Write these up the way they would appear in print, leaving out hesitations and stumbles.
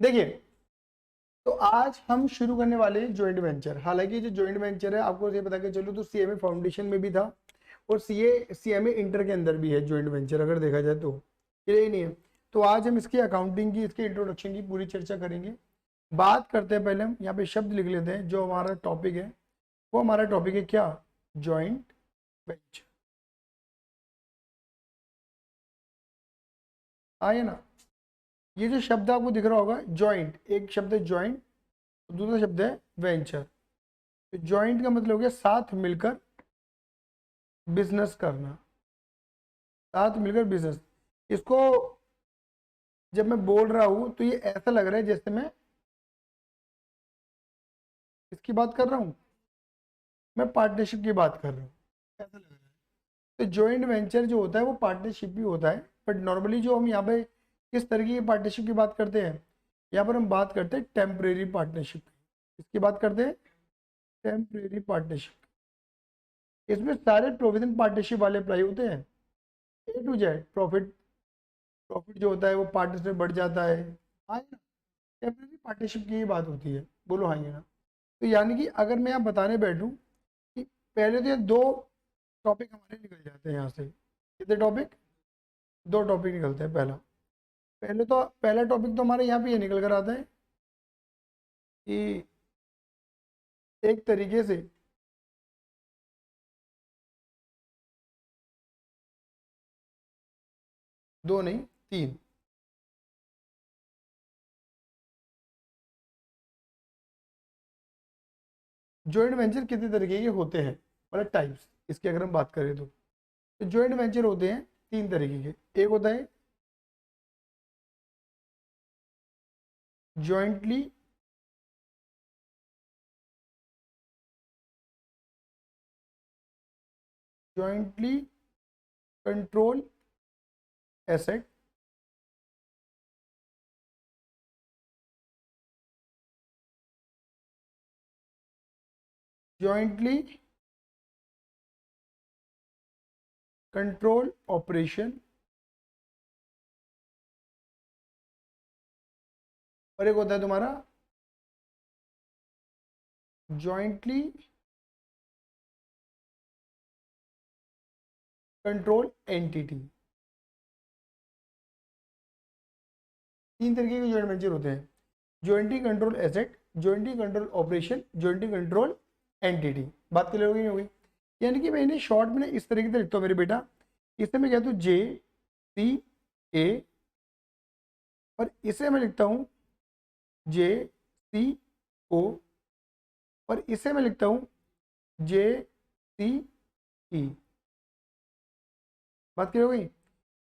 देखिए, तो आज हम शुरू करने वाले हैं जॉइंट वेंचर। हालांकि जो जॉइंट वेंचर है आपको ये बता के चलो तो सीएमए फाउंडेशन में भी था और सीएमए इंटर के अंदर भी है जॉइंट वेंचर, अगर देखा जाए तो ये नहीं है। तो आज हम इसकी अकाउंटिंग की, इसके इंट्रोडक्शन की पूरी चर्चा करेंगे। बात करते हैं, पहले हम यहाँ पे शब्द लिख लेते हैं। जो हमारा टॉपिक है वो हमारा टॉपिक है क्या? Joint venture. आए ना, ये जो शब्द आपको दिख रहा होगा जॉइंट, एक शब्द है जॉइंट, दूसरा शब्द है वेंचर। तो जॉइंट का मतलब हो गया साथ मिलकर बिजनेस करना, साथ मिलकर बिजनेस। इसको जब मैं बोल रहा हूं तो ये ऐसा लग रहा है जैसे मैं इसकी बात कर रहा हूं, मैं पार्टनरशिप की बात कर रहा हूं, ऐसा लग रहा है। तो जॉइंट वेंचर जो होता है वो पार्टनरशिप ही होता है। बट नॉर्मली जो हम यहाँ पे किस तरीके की पार्टनरशिप की बात करते हैं, यहाँ पर हम बात करते हैं टेम्परेरी पार्टनरशिप। इसकी बात करते हैं टेम्परेरी पार्टनरशिप। इसमें सारे प्रोविजन पार्टनरशिप वाले अप्लाई होते हैं, ए टू जेड। प्रॉफिट प्रॉफिट जो होता है वो पार्टनर से बढ़ जाता है। हाँ ना, टेम्परेरी पार्टनरशिप की ही बात होती है। बोलो हाँ या ना। तो यानी कि अगर मैं यहाँ बताने बैठूँ कि पहले तो ये दो टॉपिक हमारे निकल जाते हैं यहाँ से। कितने टॉपिक? दो टॉपिक निकलते हैं। पहला टॉपिक तो हमारे यहाँ पे ये निकल कर आता है कि एक तरीके से दो नहीं, तीन जॉइंट वेंचर कितने तरीके के होते हैं, मतलब टाइप्स इसकी अगर हम बात करें तो जॉइंट वेंचर होते हैं तीन तरीके के। एक होता है jointly jointly control asset, jointly control operation, और एक होता है तुम्हारा जॉइंटली कंट्रोल एंटिटी। तीन तरीके के जॉइंट वेंचर होते हैं, jointly control asset, jointly control operation, jointly control entity. बात क्लियर होगी नहीं होगी? यानी कि मैं इन्हें शॉर्ट में इस तरीके से लिखता हूँ मेरे बेटा। इसे मैं कहता हूँ जे सी ए, और इसे मैं लिखता हूँ जे सी ओ, और इसे मैं लिखता हूँ जे सी ई। बात क्लियर हो गई?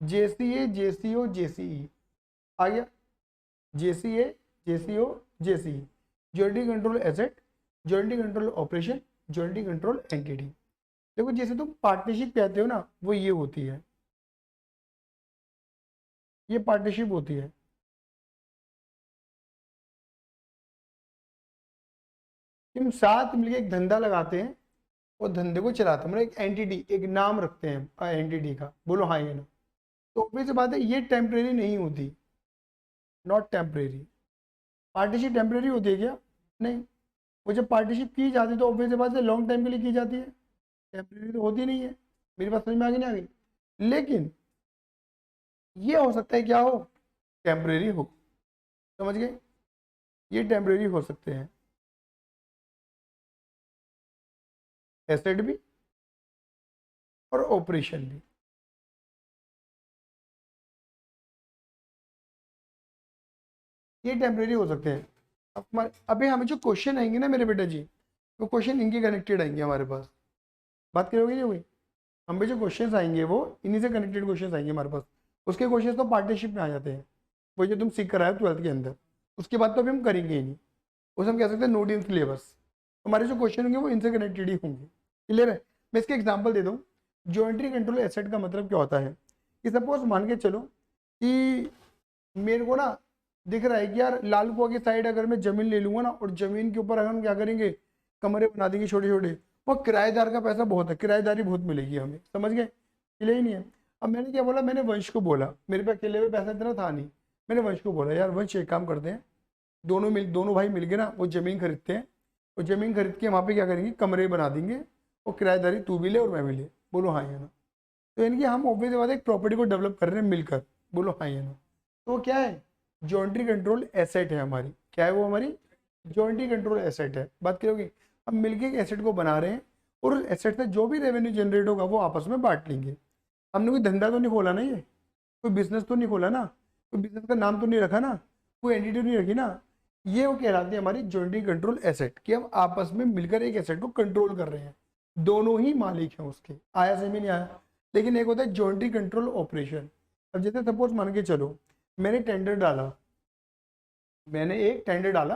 जे C A, J C O, J C E आ गया। J C A, J C O, J C E, jointly control asset, jointly control operation, jointly control entity. देखो जैसे तुम पार्टनरशिप कहते हो ना, वो ये होती है, ये पार्टनरशिप होती है। तुम साथ मिलकर एक धंधा लगाते हैं और धंधे को चलाते हैं, मतलब एक एंटिटी, एक नाम रखते हैं एंटिटी का। बोलो हाँ ये ना। तो ऑब्वियस बात है ये टेम्परेरी नहीं होती, नॉट टेम्परेरी। पार्टनरशिप टेम्परेरी होती है क्या? नहीं। वो जब पार्टनरशिप की जाती है तो ऑब्वियस बात है लॉन्ग टाइम के लिए की जाती है, टेम्परेरी तो होती नहीं है। मेरी बात समझ में आ गई नहीं आ गई? लेकिन ये हो सकता है क्या हो? टेम्परेरी हो। समझ गए? ये टेम्परेरी हो सकते हैं, एसेट भी और ऑपरेशन भी। ये टेम्परेरी हो सकते हैं। अब अभी हमें जो क्वेश्चन आएंगे ना मेरे बेटा जी, वो क्वेश्चन इनके कनेक्टेड आएंगे हमारे पास। बात करोगे नहीं हुई? हम पे जो क्वेश्चंस आएंगे वो इन्हीं से कनेक्टेड क्वेश्चंस आएंगे हमारे पास। उसके क्वेश्चंस तो पार्टनरशिप में आ जाते हैं, वो जो तुम सीख कर आए हो 12th के अंदर। उसके बाद तो अभी हम करेंगे ही नहीं, उसे हम कह सकते हैं नोट इन सिलेबस। हमारे जो क्वेश्चन होंगे वो इनसे कनेक्टेड ही होंगे। क्लियर है? मैं इसके एग्जाम्पल दे दूँ। जॉइंटरी कंट्रोल एसेट का मतलब क्या होता है कि सपोज मान के चलो कि मेरे को ना दिख रहा है कि यार लालकुआ की साइड अगर मैं जमीन ले लूंगा ना, और जमीन के ऊपर अगर हम क्या करेंगे, कमरे बना देंगे छोटे छोटे, वो किराएदार का पैसा बहुत है, किराएदारी बहुत मिलेगी हमें। समझ गए? क्लियर ही नहीं है? अब मैंने क्या बोला, मैंने वंश को बोला, मेरे पे अकेले में पैसा इतना था नहीं। मैंने वंश को बोला यार वंश एक काम करते हैं, दोनों भाई मिलके ना वो ज़मीन खरीदते हैं। वो ज़मीन खरीद के वहाँ पे क्या करेंगे, कमरे बना देंगे, वो किराएदारी तू भी ले और मैं भी ले। बोलो हाँ या ना। तो यानी कि हम ऑब्वियस बात है एक प्रॉपर्टी को डेवलप कर रहे हैं मिलकर। बोलो हाँ या ना। तो वो क्या है, जॉइंटरी कंट्रोल एसेट है हमारी। क्या है वो हमारी जॉइंटरी कंट्रोल एसेट है। बात करोगे, हम मिलके एक एसेट को बना रहे हैं और उस एसेट से जो भी रेवेन्यू जनरेट होगा वो आपस में बांट लेंगे। हमने कोई धंधा तो नहीं खोला ना, ये कोई बिजनेस तो नहीं खोला ना, कोई बिजनेस का नाम तो नहीं रखा ना, कोई एंटिटी नहीं रखी ना। ये वो कहलाती है हमारी जॉइंटली कंट्रोल एसेट, कि हम आपस में मिलकर एक एसेट को कंट्रोल कर रहे हैं, दोनों ही मालिक हैं उसके। आया समझ में नहीं आया। लेकिन एक होता है जॉइंटली कंट्रोल ऑपरेशन। अब जैसे सपोज मान के चलो, मैंने टेंडर डाला, मैंने एक टेंडर डाला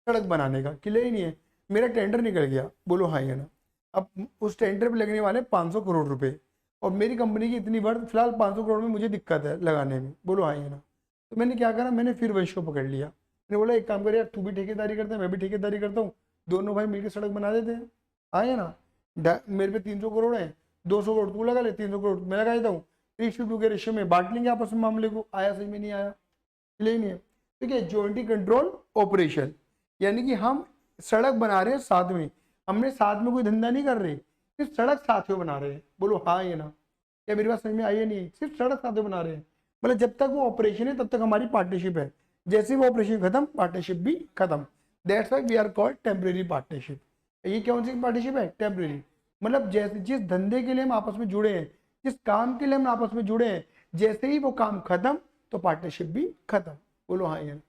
सड़क बनाने का, क्लियर ही नहीं है, मेरा टेंडर निकल गया। बोलो हाँ या ना। अब उस टेंडर पे लगने वाले 500 करोड़ रुपए, और मेरी कंपनी की इतनी बार फिलहाल 500 करोड़ में मुझे दिक्कत है लगाने में। बोलो हाँ या ना। तो मैंने क्या करा, मैंने फिर वंश को पकड़ लिया। मैंने बोला एक काम कर यार, तू भी ठेकेदारी करता है, मैं भी ठेकेदारी करता हूँ, दोनों भाई मिलकर सड़क बना देते हैं। हाँ या ना। मेरे पे 300 करोड़ है, 200 करोड़ तू लगा ले, 300 करोड़ मैं लगा देता हूँ, 3:2 के रेशियो में बांट लेंगे आपस में मामले को। आया सही में नहीं आया, क्लियर नहीं है। ठीक है, जॉइंटली कंट्रोल ऑपरेशन, यानी कि हम सड़क बना रहे हैं साथ में, हमने साथ में कोई धंधा नहीं कर रहे, सिर्फ सड़क साथ में बना रहे हैं। बोलो हाँ या ना। क्या मेरी बात समझ में आई है? नहीं, सिर्फ सड़क साथ में बना रहे हैं। मतलब जब तक वो ऑपरेशन है तब तक हमारी पार्टनरशिप है, जैसे वो ऑपरेशन खत्म पार्टनरशिप भी खत्म। That's why we are called temporary partnership. ये कौन सी पार्टनरशिप है? टेम्परेरी। मतलब जैसे जिस धंधे के लिए हम आपस में जुड़े हैं, जिस काम के लिए हम आपस में जुड़े हैं, जैसे ही वो काम खत्म तो पार्टनरशिप भी खत्म। बोलो हाँ या ना।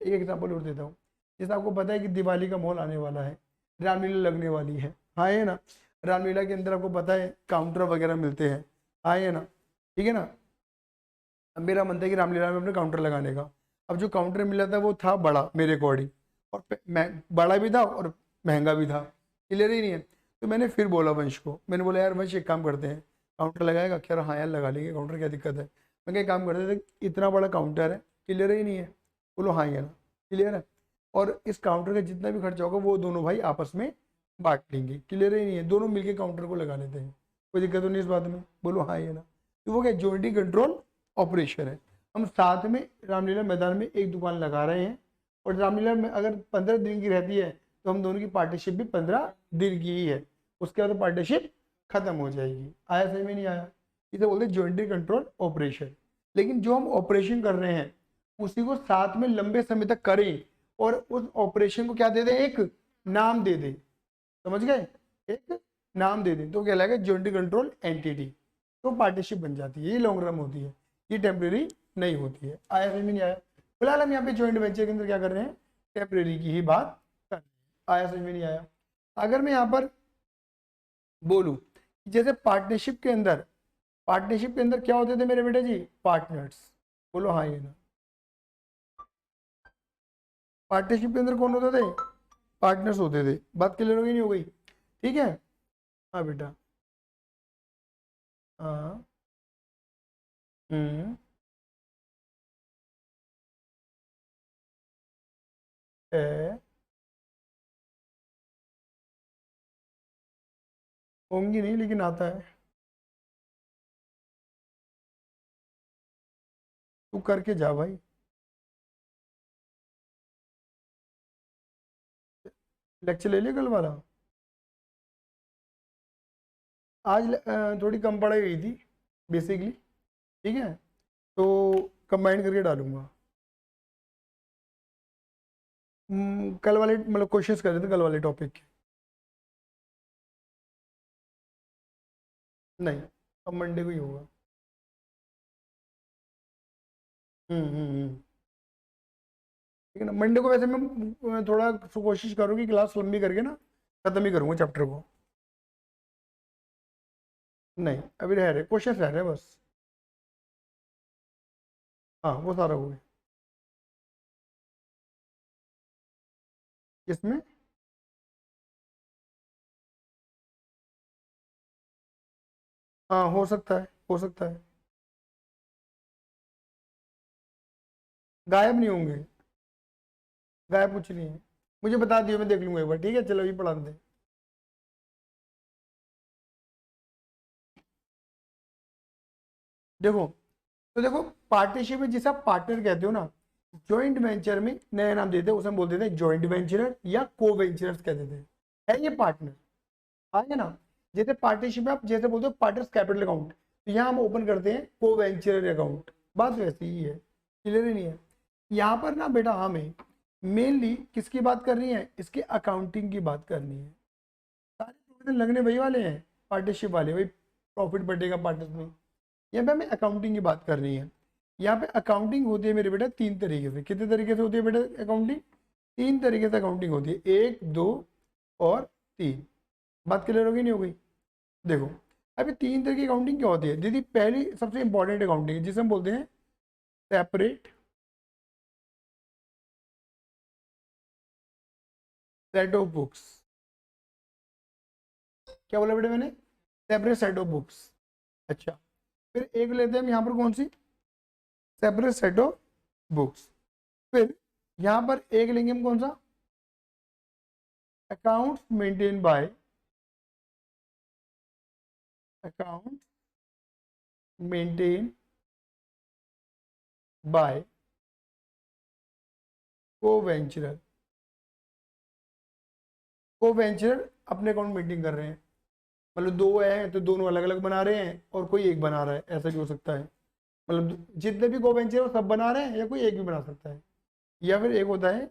एक एग्जाम्पल और देता हूँ। जैसे आपको पता है कि दिवाली का माहौल आने वाला है, रामलीला लगने वाली है। हाँ है ना। रामलीला के अंदर आपको पता है काउंटर वगैरह मिलते हैं। हाँ है ना। ठीक है ना। अब मेरा मन था कि रामलीला में अपने काउंटर लगाने का। अब जो काउंटर मिला था वो था बड़ा मेरे अकॉर्डिंग, और बड़ा भी था और महंगा भी था, क्लियर ही नहीं है। तो मैंने फिर बोला वंश को, मैंने बोला यार वंश एक काम करते हैं, काउंटर लगाएगा? कह रहा हाँ यार लगा लेंगे काउंटर, क्या दिक्कत है। मैं क्या काम करते थे, इतना बड़ा काउंटर है, क्लियर ही नहीं है। बोलो हाँ यार, क्लियर है। और इस काउंटर का जितना भी खर्चा होगा वो दोनों भाई आपस में बांट लेंगे, क्लियर ही नहीं है। दोनों मिलके काउंटर को लगा लेते हैं, कोई दिक्कत तो नहीं इस बात में। बोलो हाँ या ना। तो वो क्या जॉइंटली कंट्रोल ऑपरेशन है। हम साथ में रामलीला मैदान में एक दुकान लगा रहे हैं, और रामलीला में अगर 15 दिन की रहती है तो हम दोनों की पार्टनरशिप भी 15 दिन की ही है, उसके बाद पार्टनरशिप खत्म हो जाएगी। आया सही में नहीं आया? इसे बोलते हैं जॉइंटली कंट्रोल ऑपरेशन। लेकिन जो हम ऑपरेशन कर रहे हैं उसी को साथ में लंबे समय तक करें, और उस ऑपरेशन को क्या दे दें, एक नाम दे दें। समझ गए? एक नाम दे दें तो क्या लगेगा, जॉइंटली कंट्रोल एंटिटी। तो पार्टनरशिप बन जाती है, ये लॉन्ग रन होती है, ये टेम्परेरी नहीं होती है। आया समझ में नहीं आया? फिलहाल हम यहाँ पे जॉइंट वेंचर के अंदर क्या कर रहे हैं, टेम्परेरी की ही बात कर रहे हैं। आया समझ में नहीं आया? अगर मैं यहाँ पर बोलूँ जैसे पार्टनरशिप के अंदर क्या होते थे मेरे बेटे जी, पार्टनर्स। बोलो हाँ ये ना। पार्टनरशिप के अंदर कौन होते थे? पार्टनर्स होते थे। बात क्लियर हो गई नहीं हो गई? ठीक है। हाँ बेटा। हाँ। हम्म। है। होंगी नहीं लेकिन आता है। तू करके जा भाई। लेक्चर ले लिया कल वाला? आज थोड़ी कम पढ़ाई गई थी बेसिकली। ठीक है, तो कंबाइन करके डालूंगा। कल वाले मतलब कोशिश कर रहे थे कल वाले टॉपिक की। नहीं, अब मंडे को ही होगा। ठीक है ना। मंडे को वैसे मैं थोड़ा कोशिश करूँ कि क्लास लंबी करके ना खत्म ही करूँगा चैप्टर को। नहीं, अभी रह रहे क्वेश्चन रह रहे हैं बस। हाँ वो सारा हो गया। इसमें हाँ हो सकता है, हो सकता है। गायब नहीं होंगे, गायब कुछ नहीं है। मुझे बता दियो, मैं देख लूंगा एक बार। ठीक है, चलो ये पढ़ा दे। देखो, तो देखो पार्टनरशिप में जिसे आप पार्टनर कहते हो ना, जॉइंट वेंचर में नया नाम देते हैं, उसे हम बोल देते हैं जॉइंट वेंचरर या को वेंचरर्स कह देते हैं। है ये पार्टनर, आगे ना, जैसे पार्टनरशिप में आप जैसे बोलते हो पार्टनर्स कैपिटल अकाउंट, तो यहाँ हम ओपन करते हैं को वेंचरर अकाउंट, बात वैसी ही है, क्लियर ही नहीं है। यहाँ पर ना बेटा हमें मेनली किसकी बात करनी है, इसके अकाउंटिंग की बात करनी है। सारे प्रोविजन लगने वही वाले हैं, पार्टनरशिप वाले, वही प्रॉफिट बढ़ेगा पार्टनर्स में। यहाँ पे हमें अकाउंटिंग की बात करनी है। यहाँ पे अकाउंटिंग होती है मेरे बेटा तीन तरीके से। कितने तरीके से होती है बेटा अकाउंटिंग? तीन तरीके से अकाउंटिंग होती है, 1, 2 और 3। बात क्लियर होगी नहीं हो गई? देखो अभी तीन तरह की अकाउंटिंग क्या होती है दीदी? पहली सबसे इंपॉर्टेंट अकाउंटिंग है जिसे हम बोलते हैं सेपरेट सेट ऑफ बुक्स। क्या बोला बेटा मैंने? Separate set of books. अच्छा, फिर एक लेते हैं हम यहाँ पर, कौन सी? Separate set of books. फिर यहाँ पर एक लेंगे हम, कौन सा? Accounts maintain by, account maintain by co venturer. को वेंचरर अपने अकाउंट मेंटेन कर रहे हैं, मतलब दो हैं तो दोनों अलग अलग बना रहे हैं और कोई एक बना रहा है, ऐसा भी हो सकता है। मतलब जितने भी को वेंचर सब बना रहे हैं या कोई एक भी बना सकता है। या फिर एक होता है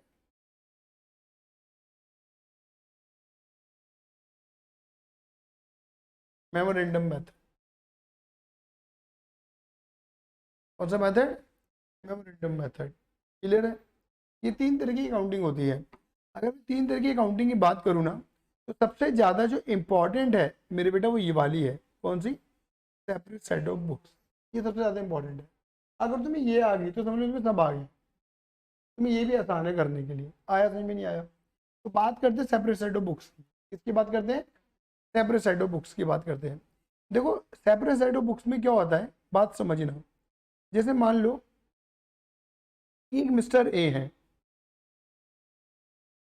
मेमोरेंडम मेथड। कौन सा मेथड? Memorandum method. क्लियर है? ये तीन तरह की अकाउंटिंग होती है। अगर मैं तीन तरह की अकाउंटिंग की बात करूँ ना, तो सबसे ज़्यादा जो इम्पोर्टेंट है मेरे बेटा वो ये वाली है। कौन सी? Separate set of books. ये सबसे ज़्यादा इंपॉर्टेंट है। अगर तुम्हें ये आ गई तो समझ लो तुम्हें सब आ गई। तुम्हें ये भी आसान है करने के लिए। आया समझ में? नहीं आया तो बात करते हैं सेपरेट सेट ऑफ बुक्स की। किसकी बात करते हैं? सेपरेट सेट ऑफ बुक्स की बात करते हैं। देखो सेपरेट सेट ऑफ बुक्स में क्या होता है, बात समझना। जैसे मान लो कि एक मिस्टर ए है,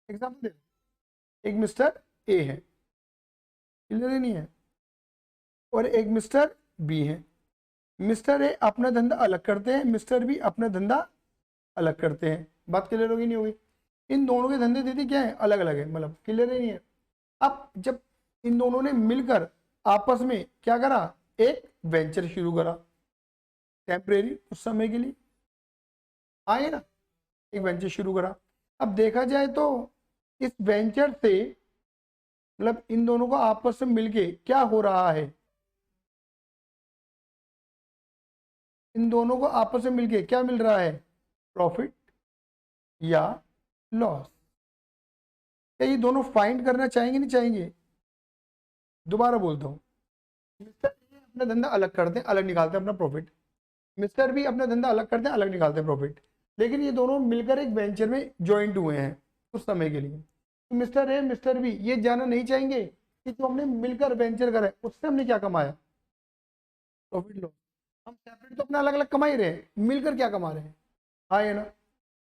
एग्जाम्पल दे, एक मिस्टर ए है, क्लियर ही नहीं है, और एक मिस्टर बी है। मिस्टर ए अपना धंधा अलग करते हैं, मिस्टर बी अपना धंधा अलग करते हैं। बात क्लियर होगी नहीं होगी? इन दोनों के धंधे दीदी क्या है? अलग अलग है, मतलब क्लियर ही नहीं है। अब जब इन दोनों ने मिलकर आपस में क्या करा, एक वेंचर शुरू करा, टेम्परेरी उस समय के लिए आए ना, एक वेंचर शुरू करा। अब देखा जाए तो इस वेंचर से मतलब इन दोनों को आपस में मिलके क्या हो रहा है, इन दोनों को आपस में मिलके क्या मिल रहा है, प्रॉफिट या लॉस। क्या ये दोनों फाइंड करना चाहेंगे नहीं चाहेंगे? दोबारा बोलता हूँ, मिस्टर ए अपना धंधा अलग करते हैं, अलग निकालते हैं अपना प्रॉफिट, मिस्टर बी अपना धंधा अलग करते हैं, अलग निकालते हैं प्रॉफिट, लेकिन ये दोनों मिलकर एक वेंचर में ज्वाइंट हुए हैं कुछ समय के लिए। तो मिस्टर ए मिस्टर बी ये जानना नहीं चाहेंगे कि जो हमने मिलकर वेंचर करा है उससे हमने क्या कमाया, प्रॉफिट लॉस। हम सेपरेट तो अपना अलग अलग कमा ही रहे हैं, मिलकर क्या कमा रहे हैं, हाँ ये ना।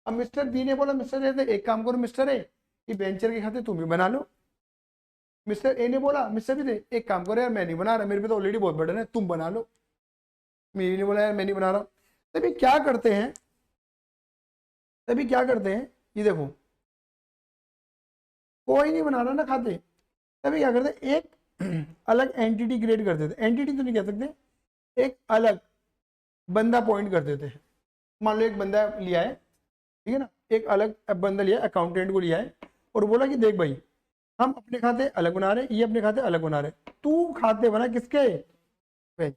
अब मिस्टर बी ने बोला मिस्टर ए से, एक काम करो मिस्टर ए, कि वेंचर के खाते तुम भी बना लो। मिस्टर ए ने बोला मिस्टर बी से, एक काम करो यार मैं नहीं बना रहा, मेरे पे तो ऑलरेडी बहुत बर्डन है, तुम बना लो। मेरी ने बोला यार मैं नहीं बना रहा। तभी क्या करते हैं, तभी क्या करते हैं, ये देखो कोई नहीं बना रहा ना खाते, तभी क्या करते हैं, एक अलग एंटिटी क्रिएट कर देते। एंटिटी तो नहीं कह सकते, एक अलग बंदा पॉइंट कर देते हैं। मान लो एक बंदा लिया है, ठीक है ना, एक अलग बंदा लिया, अकाउंटेंट को लिया है और बोला कि देख भाई हम अपने खाते अलग बना रहे, ये अपने खाते अलग बना रहे, तू खाते बना किसके, बेंच,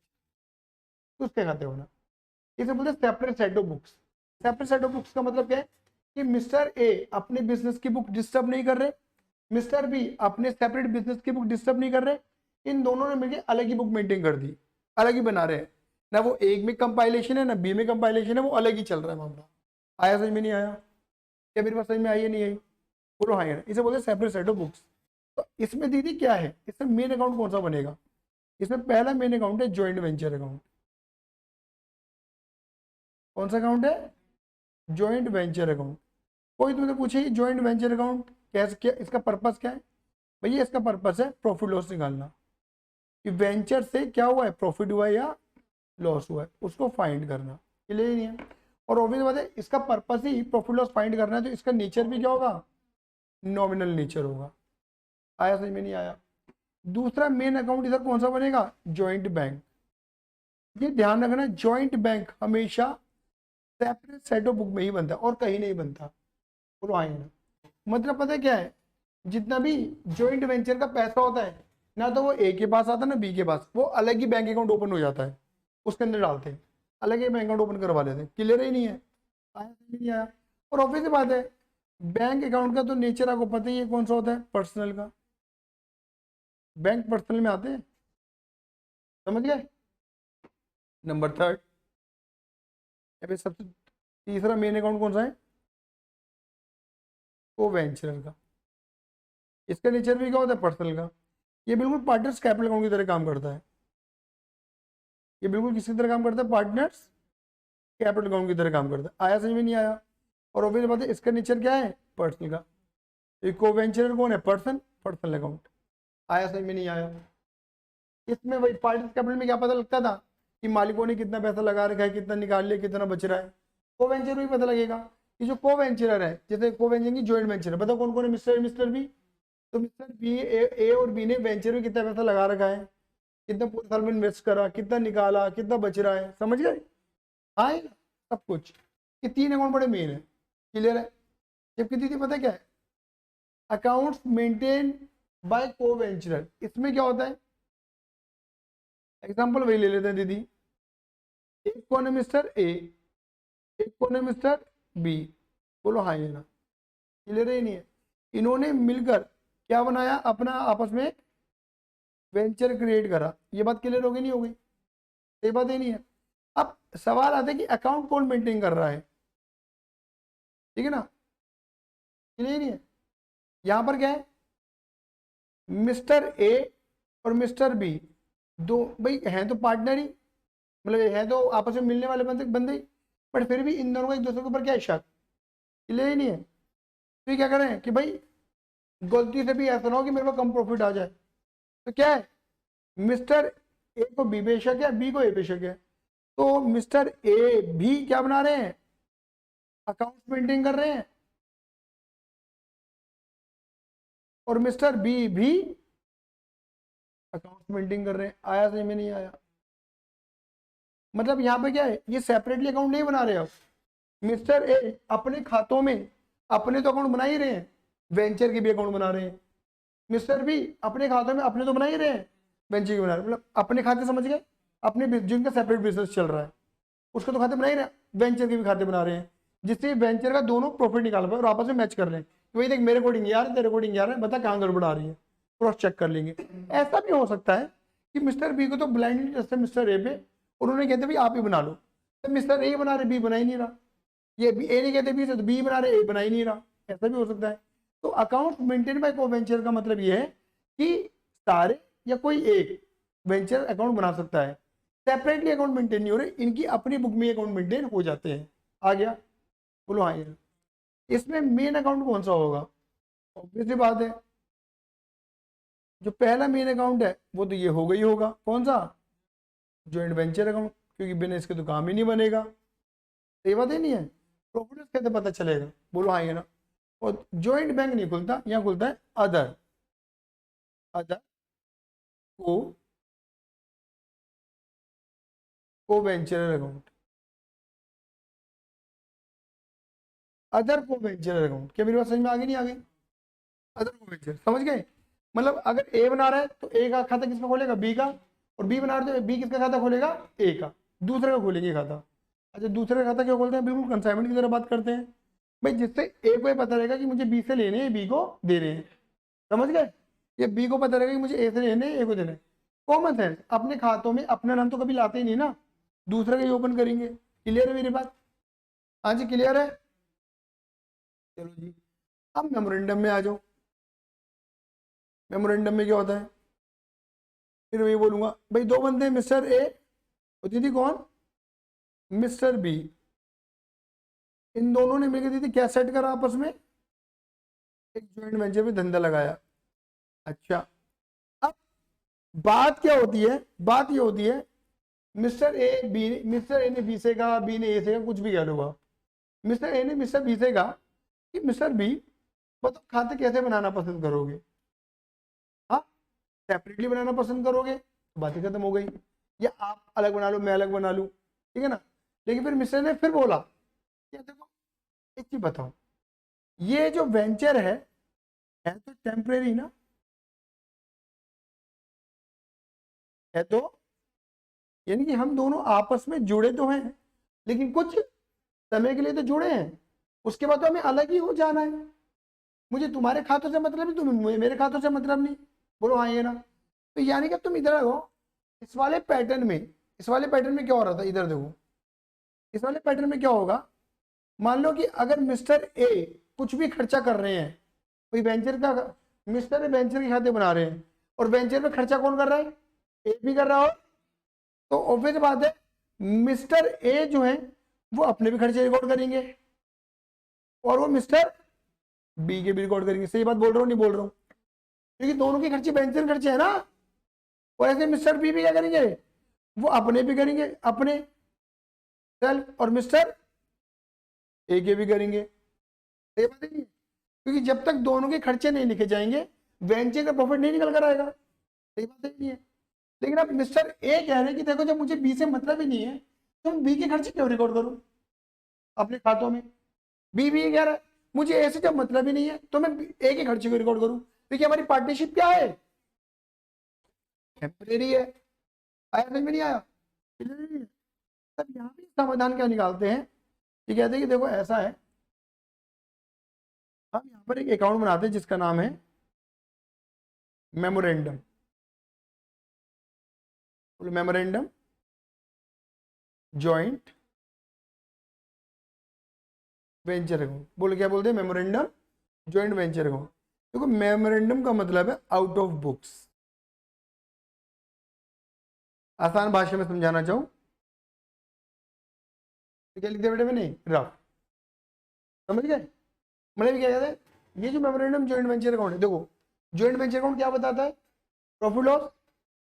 उसके खाते बना। इसे बोलते हैं separate set of books. Separate set of books का मतलब क्या है कि मिस्टर ए अपने बिजनेस की बुक डिस्टर्ब नहीं कर रहे, मिस्टर बी अपने सेपरेट बिजनेस की बुक डिस्टर्ब नहीं कर रहे, इन दोनों ने मिलकर अलग ही बुक मेंटेन कर दी, अलग ही बना रहे हैं ना, वो एक में कंपाइलेशन है ना बी में कंपाइलेशन है, वो अलग ही चल रहा है मामला। आया समझ में? नहीं आया? क्या मेरी बात समझ में आई है नहीं आई? बोलो हाँ। इसे बोलते हैं सेपरेट सेट ऑफ बुक्स। तो इसमें दीदी क्या है, इसमें मेन अकाउंट कौन सा बनेगा? इसमें पहला मेन अकाउंट है ज्वाइंट वेंचर अकाउंट। कौन सा अकाउंट है? Joint venture account. कोई तुमसे पूछे ज्वाइंट वेंचर अकाउंट कैसे, क्या इसका पर्पस क्या है? भैया इसका पर्पस है प्रॉफिट लॉस निकालना, कि वेंचर से क्या हुआ है, प्रॉफिट हुआ है या लॉस हुआ है, उसको फाइंड करना। क्लियर नहीं है? और ऑब्वियस बात है इसका पर्पस ही प्रॉफिट लॉस फाइंड करना है, तो इसका नेचर भी क्या होगा, नॉमिनल नेचर होगा। आया समझ में नहीं आया? दूसरा मेन अकाउंट इधर कौन सा बनेगा, जॉइंट बैंक। ये ध्यान रखना जॉइंट बैंक हमेशा सेपरेट सेट ऑफ बुक में ही बनता है और कहीं नहीं बनता। बोलो हाँ ना? मतलब पता है क्या है, जितना भी जॉइंट वेंचर का पैसा होता है ना, तो वो ए के पास आता है ना बी के पास, वो अलग ही बैंक अकाउंट ओपन हो जाता है, उसके अंदर डालते हैं, अलग ही बैंक अकाउंट ओपन करवा लेते हैं। क्लियर ही नहीं है? आया नहीं आया? और ऑब्वियस बात है बैंक अकाउंट का तो नेचर आपको पता ही है कौन सा होता है, पर्सनल का। बैंक पर्सनल में आते हैं, समझ गए? नंबर थर्ड, सबसे तीसरा मेन अकाउंट कौन सा है, को वेंचर का। इसका नेचर भी क्या होता है, पर्सनल का। ये बिल्कुल पार्टनर्स कैपिटल अकाउंट की तरह काम करता है। ये बिल्कुल किसकी तरह काम करता है, पार्टनर्स कैपिटल अकाउंट की तरह काम करता है। आया समझ में नहीं आया? और ऑब्वियस बात है इसका नेचर क्या है, पर्सनल का। को वेंचर कौन है, पर्सन, पर्सनल अकाउंट। आया समझ में नहीं आया? इसमें वही पार्टनर्स कैपिटल में क्या पता लगता था कि मालिकों ने कितना पैसा लगा रखा है, कितना निकाल लिया, कितना बच रहा है। को वेंचर में पता लगेगा कि जो को वेंचर है, जैसे को वेंचर की जॉइंट वेंचर है, बताओ कौन कौन है, मिस्टर मिस्टर बी। तो मिस्टर बी ए और बी ने वेंचर में कितना पैसा लगा रखा है, कितना पूरे साल में इन्वेस्ट करा, कितना निकाला, कितना बच रहा है, समझ गए? हाँ है ना? सब कुछ। ये तीन अकाउंट बड़े मेन है। क्लियर है? जबकि दीदी पता है क्या है, अकाउंट्स मेंटेन बाय को वेंचरर, इसमें क्या होता है, एग्जांपल वही ले लेते हैं दीदी। एक कौन है, मिस्टर ए, एक कौन है, मिस्टर बी। बोलो हाँ ये ना? क्लियर है? नहीं है? इन्होंने मिलकर क्या बनाया, अपना आपस में वेंचर क्रिएट करा। ये बात क्लियर होगी नहीं होगी? ये बात ही नहीं है। अब सवाल आता है कि अकाउंट कौन मेंटेन कर रहा है, ठीक है ना? क्लियर नहीं है? यहां पर क्या है, मिस्टर ए और मिस्टर बी दो भाई हैं तो पार्टनर ही, मतलब है तो आपस में मिलने वाले बंदे बंदे, बट फिर भी इन दोनों का एक दूसरे के ऊपर क्या है, शक। क्लियर ही नहीं है? तो ये क्या करें कि भाई गलती से भी ऐसा ना हो कि मेरे को कम प्रॉफिट आ जाए, तो क्या है, मिस्टर ए को बी पे शक है, बी को ए पे शक है, तो मिस्टर ए भी क्या बना रहे हैं, अकाउंट मेंटेन कर रहे हैं, और मिस्टर बी भी अकाउंट मेंटेन कर रहे हैं। आया समझ में नहीं आया? मतलब यहाँ पे क्या है, ये सेपरेटली अकाउंट नहीं बना रहे अब। मिस्टर ए अपने खातों में अपने तो अकाउंट बना ही रहे हैं, वेंचर के भी अकाउंट बना रहे हैं। मिस्टर बी अपने खातों में अपने तो बना ही रहे हैं, वेंचर के बना रहे हैं। मतलब अपने खाते समझ गए, अपने जिनका सेपरेट बिजनेस चल रहा है उसका तो खाते बना ही रहे हैं, वेंचर के भी खाते बना रहे हैं, जिससे वेंचर का दोनों प्रॉफिट निकाल पाए और आपस में मैच कर लें। वही देख मेरे कोडिंग यार है, तेरे कोडिंग यार है, बता कहाँ गड़बड़ आ रही है, क्रॉस चेक कर लेंगे। ऐसा भी हो सकता है कि मिस्टर बी को तो ब्लाइंडली जैसे मिस्टर ए पे उन्होंने कहते भाई आप ही बना लो, तो मिस्टर ए बना रहे, बी बना ही नहीं रहा। ये बी ए नहीं कहते बी से, तो बी बना रहे, ए बना ही नहीं रहा। ऐसा भी हो सकता है। तो अकाउंट मेंटेन बाय को वेंचर का मतलब ये है कि सारे या कोई एक वेंचर अकाउंट बना सकता है, सेपरेटली अकाउंट मेंटेन नहीं हो रहे, इनकी अपनी बुक में अकाउंट मेंटेन हो जाते हैं। आ गया? बोलो हाँ यार? इसमें मेन अकाउंट कौन सा होगा, ऑब्वियसली बात है जो पहला मेन अकाउंट है वो तो ये होगा ही होगा, कौन सा, जॉइंट वेंचर अकाउंट, क्योंकि बिना इसके तो काम ही नहीं बनेगा। सही बात है नहीं है? प्रॉफिट कैसे पता चलेगा? बोलो हाँ ये ना? और जॉइंट बैंक नहीं खुलता, यहाँ खुलता है अदर, अदर को वेंचर अकाउंट, अदर को वेंचर अकाउंट। क्या मेरी बात समझ में आ गई नहीं आ गई? अदर को वेंचर, समझ गए? मतलब अगर ए बना रहा है तो ए का खाता किसका खोलेगा, बी का, और बी बना रहे तो बी किसका खाता खोलेगा, ए का, दूसरे का खोलेंगे खाता। अच्छा दूसरे का खाता क्यों खोलते हैं, बिल्कुल कंसाइनमेंट की तरह बात करते हैं भाई, जिससे ए को ये पता रहेगा कि मुझे बी से लेने हैं, बी को दे रहे हैं। समझ गए? ये बी को पता रहेगा कि मुझे ए से लेने हैं, ए को देने हैं। कॉमन सेंस, अपने खातों में अपना नाम तो कभी लाते ही नहीं ना, दूसरे का ही ओपन करेंगे। क्लियर है मेरी बात? हाँ जी क्लियर है? चलो जी, अब मेमोरेंडम में आ जाओ। मेमोरेंडम में क्या होता है, फिर वही बोलूंगा भाई, दो बंदे मिस्टर ए और दीदी कौन, मिस्टर बी, इन दोनों ने मिलकर दीदी क्या सेट करा आपस में, एक ज्वाइंट वेंचर में धंधा लगाया। अच्छा अब बात क्या होती है, बात ये होती है मिस्टर ए ने बी से कहा, बी ने ए से कहा, कुछ भी कह लो आप। मिस्टर ए ने मिस्टर बी से कहा कि मिस्टर बी बताओ खाते कैसे बनाना पसंद करोगे। हाँ, सेपरेटली बनाना पसंद करोगे तो बात ही खत्म हो गई, या आप अलग बना लो मैं अलग बना लूँ, ठीक है ना। लेकिन फिर मिस्टर ने फिर बोला कि देखो एक चीज बताओ, ये जो वेंचर है तो टेम्परेरी ना, है तो, यानी कि हम दोनों आपस में जुड़े तो हैं लेकिन कुछ समय के लिए तो जुड़े हैं, उसके बाद तो हमें अलग ही हो जाना है। मुझे तुम्हारे खातों से मतलब नहीं, तुम्हें मेरे खातों से मतलब नहीं। बोलो हाँ ये ना। तो यानी कि तुम इधर आओ, इस वाले पैटर्न में, इस वाले पैटर्न में क्या हो रहा था, इधर देखो, इस वाले पैटर्न में क्या होगा, मान लो कि अगर मिस्टर ए कुछ भी खर्चा कर रहे हैं, कोई वेंचर का, मिस्टर ए वेंचर के खाते बना रहे हैं और वेंचर में खर्चा कौन कर रहा है, ए भी कर रहा हो, तो ऑब्वियस बात है मिस्टर ए जो है वो अपने भी खर्चे रिकॉर्ड करेंगे और वो मिस्टर बी के भी रिकॉर्ड करेंगे। सही बात बोल रहा हूँ नहीं बोल रहा हूँ, क्योंकि दोनों के खर्चे वेंचर खर्चे है ना। और ऐसे मिस्टर बी भी क्या करेंगे, वो अपने भी करेंगे, अपने सेल्फ, और मिस्टर ए के भी करेंगे। सही बात है नहीं, क्योंकि जब तक दोनों के खर्चे नहीं लिखे जाएंगे वेंचर का प्रॉफिट नहीं निकल कर आएगा। सही बात है नहीं है। लेकिन अब मिस्टर ए कह रहे हैं कि देखो जब मुझे बी से मतलब ही नहीं है तो मैं बी के खर्चे क्यों रिकॉर्ड करूं अपने खातों में। बी भी कह रहा है मुझे ए से जब मतलब ही नहीं है तो मैं ए के खर्चे को रिकॉर्ड करूं, क्योंकि हमारी पार्टनरशिप क्या है, टेम्परेरी है। आया समझ में नहीं आया। तब यहाँ पे समाधान क्या निकालते हैं, ये कहते हैं कि देखो ऐसा है, हम यहाँ पर एक अकाउंट बनाते हैं जिसका नाम है मेमोरेंडम। बोलो मेमोरेंडम जॉइंट वेंचर अकाउंट। बोलो क्या बोलते हैं, मेमोरेंडम जॉइंट वेंचर अकाउंट। देखो मेमोरेंडम का मतलब है आउट ऑफ बुक्स। आसान भाषा में समझाना चाहूँ तो क्या लिखते बेटे में, नहीं रफ, समझ गए। मतलब क्या कहते हैं, ये जो मेमोरेंडम जॉइंट वेंचर अकाउंट है, देखो जॉइंट वेंचर अकाउंट क्या बताता है, प्रॉफिट लॉस,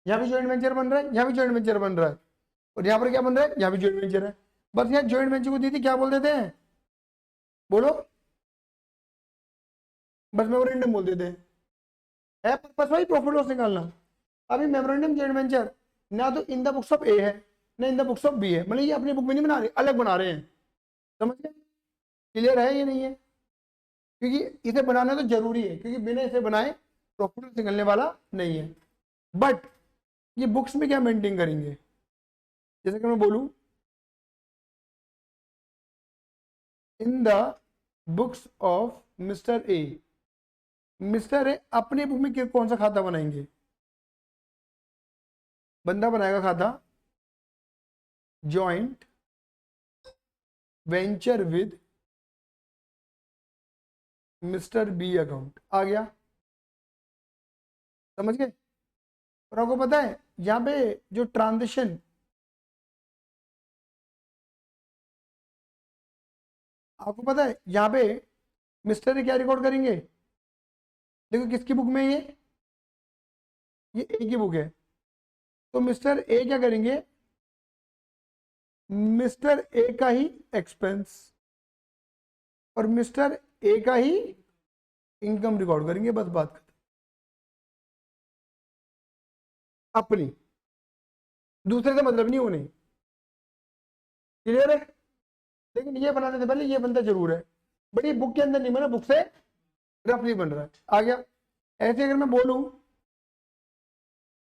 यहाँ भी जॉइंट वेंचर बन रहा है, यहाँ भी जॉइंट वेंचर बन रहा है, और यहाँ पर क्या बन रहा है, यहाँ भी जॉइंट वेंचर है। बस यहाँ जॉइंट वेंचर को दीदी क्या बोल देते हैं, बोलो, बस मेमोरेंडम बोल देते हैं, पर्पस भाई प्रॉफिट लॉस निकालना। अभी मेमोरेंडम जॉइंट वेंचर ना तो in the books of A है ना in the books of B है, मतलब ये अपनी बुक में नहीं बना रहे, अलग बना रहे हैं। समझ गए, क्लियर है ये नहीं है, क्योंकि इसे बनाना तो जरूरी है, क्योंकि बिना इसे बनाए प्रॉफिट निकलने वाला नहीं है। बट ये बुक्स में क्या मेंटेन करेंगे, जैसे कि मैं बोलूं इन the books of mister A, mister A अपने बुक में कौन सा खाता बनाएंगे, बंदा बनाएगा खाता joint venture with mister B account. आ गया, समझ गए। और आपको पता है यहाँ पे जो ट्रांजेक्शन, आपको पता है यहाँ पे मिस्टर ए क्या रिकॉर्ड करेंगे, देखो किसकी बुक में है ये ए की बुक है, तो मिस्टर ए क्या करेंगे, मिस्टर ए का ही एक्सपेंस और मिस्टर ए का ही इनकम रिकॉर्ड करेंगे, बस बात खत्म। अपनी, दूसरे से मतलब नहीं होने, क्लियर है। लेकिन ये बनाने से पहले ये बनता जरूर है, बट ये बुक के अंदर नहीं बना, बुक से रफली बन रहा है। आ गया। ऐसे अगर मैं बोलूं,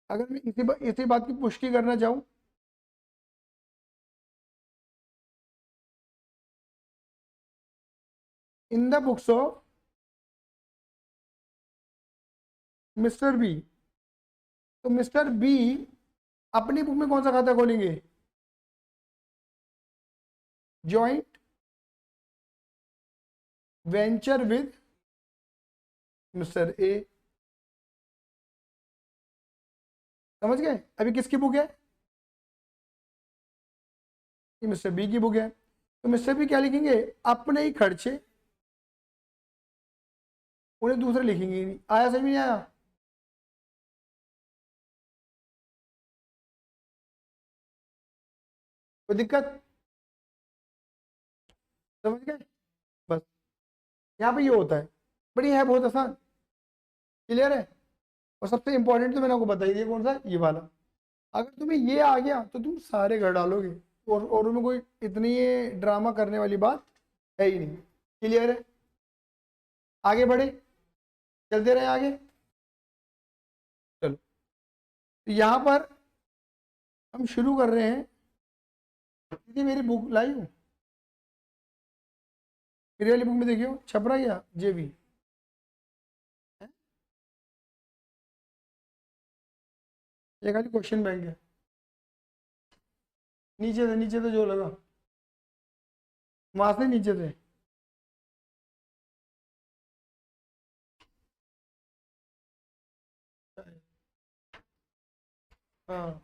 अगर मैं इसी बात की पुष्टि करना चाहूं, in the books of mister B, तो मिस्टर बी अपनी बुक में कौन सा खाता खोलेंगे, joint venture with mister A. समझ गए। अभी किसकी बुक है, ये मिस्टर बी की बुक है, तो मिस्टर बी क्या लिखेंगे, अपने ही खर्चे, उन्हें दूसरे लिखेंगे नहीं। आया समझ में नहीं आया। कोई दिक्कत? समझ गए? बस यहाँ पे ये होता है, बट ये है बहुत आसान। क्लियर है? और सबसे इंपॉर्टेंट तो मैंने आपको बता ही दिया कौन सा, ये वाला। अगर तुम्हें ये आ गया तो तुम सारे घर डालोगे, और उनमें कोई इतनी ये ड्रामा करने वाली बात है ही नहीं। क्लियर है? आगे बढ़े, चलते रहे आगे। चलो, तो यहाँ पर हम शुरू कर रहे हैं। दीदी मेरी बुक लाई हूँ, मेरी वाली बुक में देखियो छप रहा है क्या जे भी? ये खाली क्वेश्चन बैंक है। नीचे से जो लगा वहां से नीचे से। हाँ,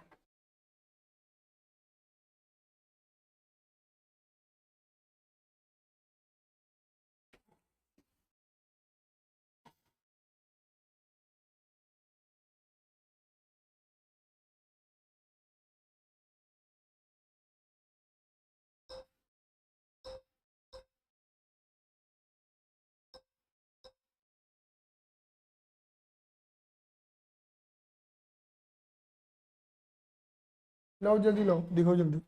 लाओ जल्दी लाओ, दिखाओ जल्दी।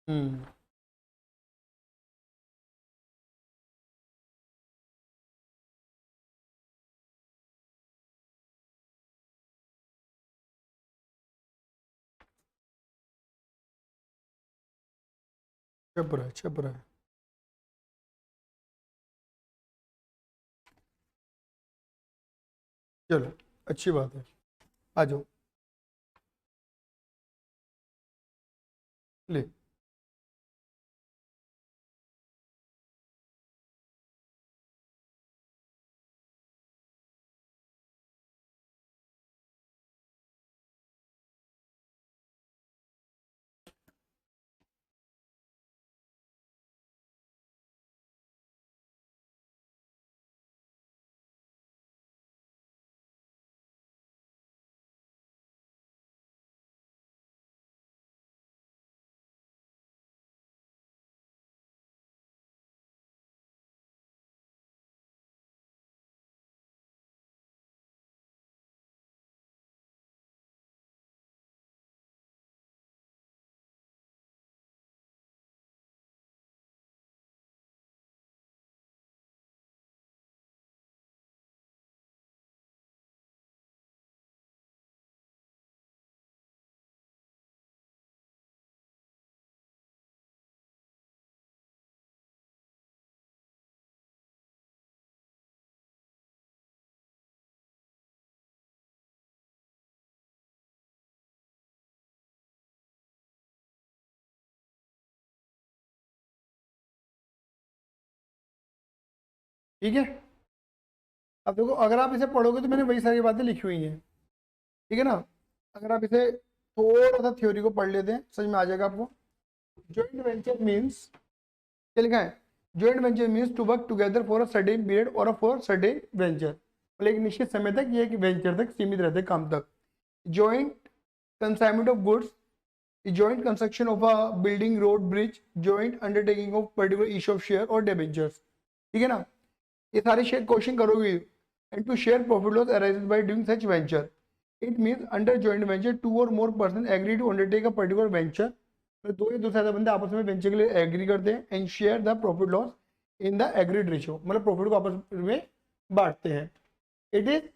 हम्म, छप रहा है, छप रहा है। चलो, अच्छी बात है, आ जाओ। ले, ठीक है। अब देखो, अगर आप इसे पढ़ोगे तो मैंने वही सारी बातें लिखी हुई हैं, ठीक है ना? अगर आप इसे थोड़ा सा थ्योरी को पढ़ लेते हैं, समझ में आ जाएगा आपको। जॉइंट वेंचर मीन्स, क्या लिखा है? Joint venture means to work together for a certain period और फॉर सर्टेन वेंचर, मतलब एक निश्चित समय तक, ये एक वेंचर तक सीमित रहते हैं, काम तक। Joint consignment of goods, joint construction of a building, road, bridge, joint undertaking of particular issue of share or debentures। ठीक है ना? ये सारे शेयर क्वेश्चन करोगे। And to share profit loss arises by doing such venture, it means under joint venture two और more person agree to undertake a particular venture, तो दो या दो से ज्यादा बंदे आपस में वेंचर के लिए एग्री करते हैं। And share the profit loss in the agreed ratio, मतलब प्रॉफिट को आपस में बांटते हैं। It is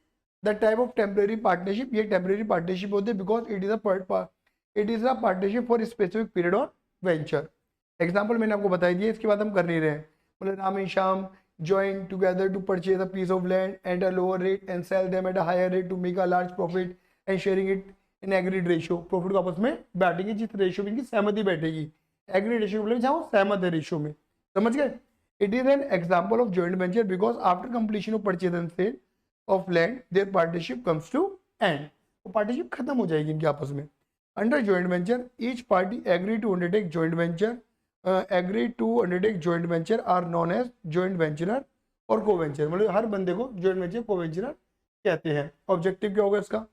the type of temporary partnership, ये टेम्परेरी पार्टनरशिप होती है because it is a partnership for specific period और वेंचर। एग्जाम्पल मैंने आपको बताई दिया, इसके बाद हम कर नहीं रहे हैं। मतलब Ram and Shyam join together to purchase a piece of land at a lower rate and sell them at a higher rate to make a large profit and sharing it in agreed ratio। Profit को आपस में बांटेंगे जिस ratio में इनकी सहमति बैठेगी। Agreed ratio मतलब जहाँ वो सहमत है रेशियो में, समझ गए? It is an example of joint venture because after completion of purchase and sale of land there partnership comes to end, वो पार्टनरशिप खत्म हो जाएगी इनके आपस में। Under joint venture each party agree to undertake joint venture, agree to undertake joint venture are known as joint venturer और co venture, मतलब हर बंदे को जॉइंट वेंचर को वेंचरर कहते हैं। ऑब्जेक्टिव क्या होगा इसका?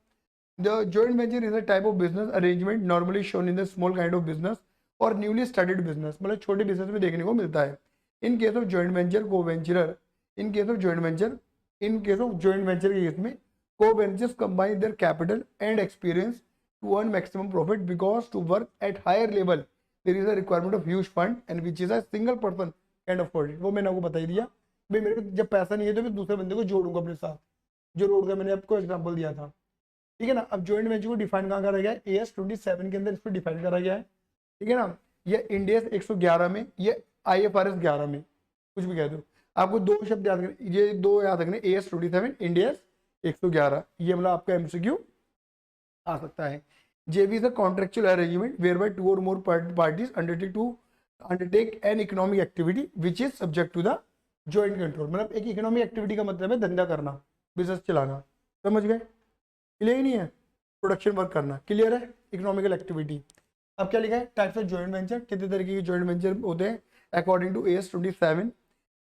The joint venture is a type of business arrangement normally shown in the small kind of business और newly started business, मतलब छोटे बिजनेस में देखने को मिलता है। In case of joint venture co venturer, in case of joint venture, in case of joint venture के case में co venturers combine their capital and experience to earn maximum profit because to work at higher level there is a requirement of huge fund and which is a single person can afford it. वो मैंने आपको बता ही दिया भाई, मेरे को जब पैसा नहीं है तो मैं दूसरे बंदे को जोड़ूंगा अपने साथ, जो रोड का मैंने आपको एग्जाम्पल दिया था, ठीक है ना। अब जॉइंट वेंचर को डिफाइन कहाँ करा गया है? AS 27 के अंदर इसको डिफाइन करा गया है, ठीक है ना। ये इंडियस 111 में, ये IFRS 11 में, कुछ भी कह दो, आपको दो शब्द याद करने, ये दो याद रखने, AS 27 इंडियस 111, ये मतलब आपका MCQ आ सकता है। JV is a contractual arrangement whereby two or more parties undertake an economic activity which is subject to the joint control, मतलब एक इकोनॉमिक एक्टिविटी का मतलब है धंधा करना, बिजनेस चलाना, समझ गए? क्लियर ही नहीं है? प्रोडक्शन वर्क करना, क्लियर है? Economical activity. अब क्या लिखा है? टाइप्स ऑफ जॉइंट वेंचर, कितने तरीके के जॉइंट वेंचर होते हैं according to AS 27,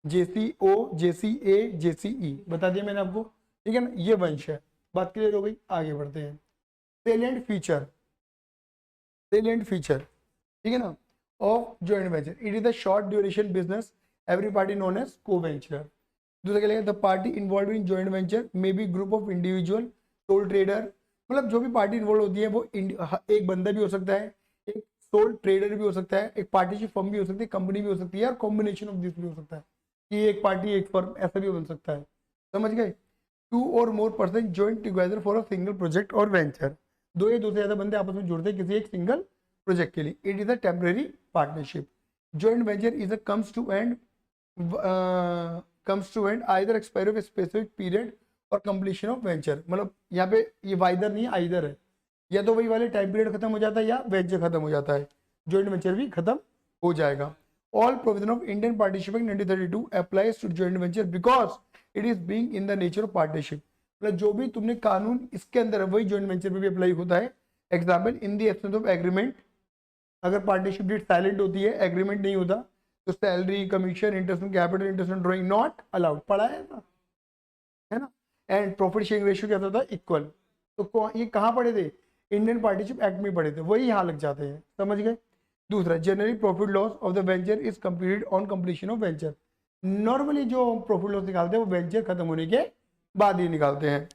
JCO, JCA, JCE बता दिया मैंने आपको, ठीक है ना। ये वंश है, बात क्लियर हो गई। आगे बढ़ते हैं। सेलिएंट फीचर, सेलिएंट फीचर, ठीक है ना, of joint venture, it is the short duration business every party known as co venture. दूसरा क्या लिखा? The party involve in joint venture may be group of individual, sole trader, मतलब जो भी party involve होती है वो एक बंदा भी हो सकता है, एक सोल ट्रेडर भी हो सकता है, एक पार्टनरशिप फर्म भी हो सकती है, कंपनी भी हो सकती है, और कॉम्बिनेशन ऑफ दिस भी हो सकता है कि एक पार्टी एक फर्म ऐसा भी बन सकता है, समझ गए। टू और more person joint together for a single project और वेंचर, दो या दो से ज्यादा बंदे आपस में जुड़ते हैं किसी एक सिंगल प्रोजेक्ट के लिए। It is a temporary partnership. Joint venture is a comes to end either expire of specific period और कंप्लीशन ऑफ वेंचर, मतलब यहाँ पे ये वाइदर नहीं आइदर है, या तो वही वाले टाइम पीरियड खत्म हो जाता है या वेंचर खत्म हो जाता है, जॉइंट वेंचर भी खत्म हो जाएगा। All provision of Indian partnership act 1932 applies to joint venture because it is being in the nature of partnership, मतलब जो भी तुमने कानून इसके अंदर है वही जॉइंट वेंचर में भी अप्लाई होता है। Example, in the absence of agreement, अगर पार्टनरशिप डेट साइलेंट होती है, एग्रीमेंट नहीं होता, तो salary, commission, interest on capital, interest on drawing not allowed, पढ़ा है ना। एंड प्रॉफिट शेयरिंग रेशियो क्या होता है? इक्वल। तो ये कहाँ पढ़े थे? इंडियन पार्टनरशिप एक्ट में पढ़े थे, वही यहाँ लग जाते हैं, समझ गए। दूसरा, generally profit loss of the venture is completed on completion of venture, normally जो प्रॉफिट लॉस निकालते हैं वो वेंचर खत्म होने के बाद ही निकालते हैं।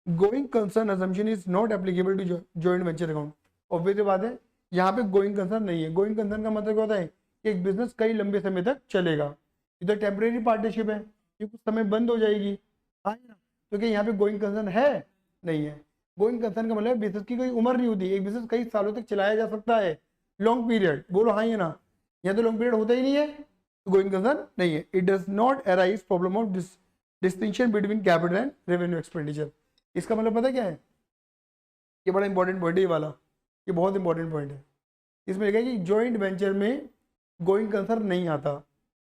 Going concern assumption is not applicable to joint venture account, obvious बात है, यहाँ पे गोइंग कंसर्न नहीं है। गोइंग कंसर्न का मतलब क्या होता है? एक बिजनेस कई लंबे समय तक चलेगा, इधर टेम्परेरी पार्टनरशिप है, ये कुछ समय बंद हो जाएगी, हाँ ना। तो क्या यहाँ पे गोइंग कंसर्न है? नहीं है। गोइंग कंसर्न का मतलब बिजनेस की कोई उम्र नहीं होती, एक बिजनेस कई सालों तक चलाया जा सकता है, लॉन्ग पीरियड, बोलो हाँ या ना। यहाँ तो लॉन्ग पीरियड होता ही नहीं है, तो गोइंग कंसर्न नहीं है। It does not arise problem of distinction between capital and revenue expenditure. इसका मतलब पता क्या है? ये बड़ा इंपॉर्टेंट पॉइंट है ये वाला, ये बहुत इंपॉर्टेंट पॉइंट है। इसमें लिखा है कि जॉइंट वेंचर में गोइंग कंसर्न नहीं आता।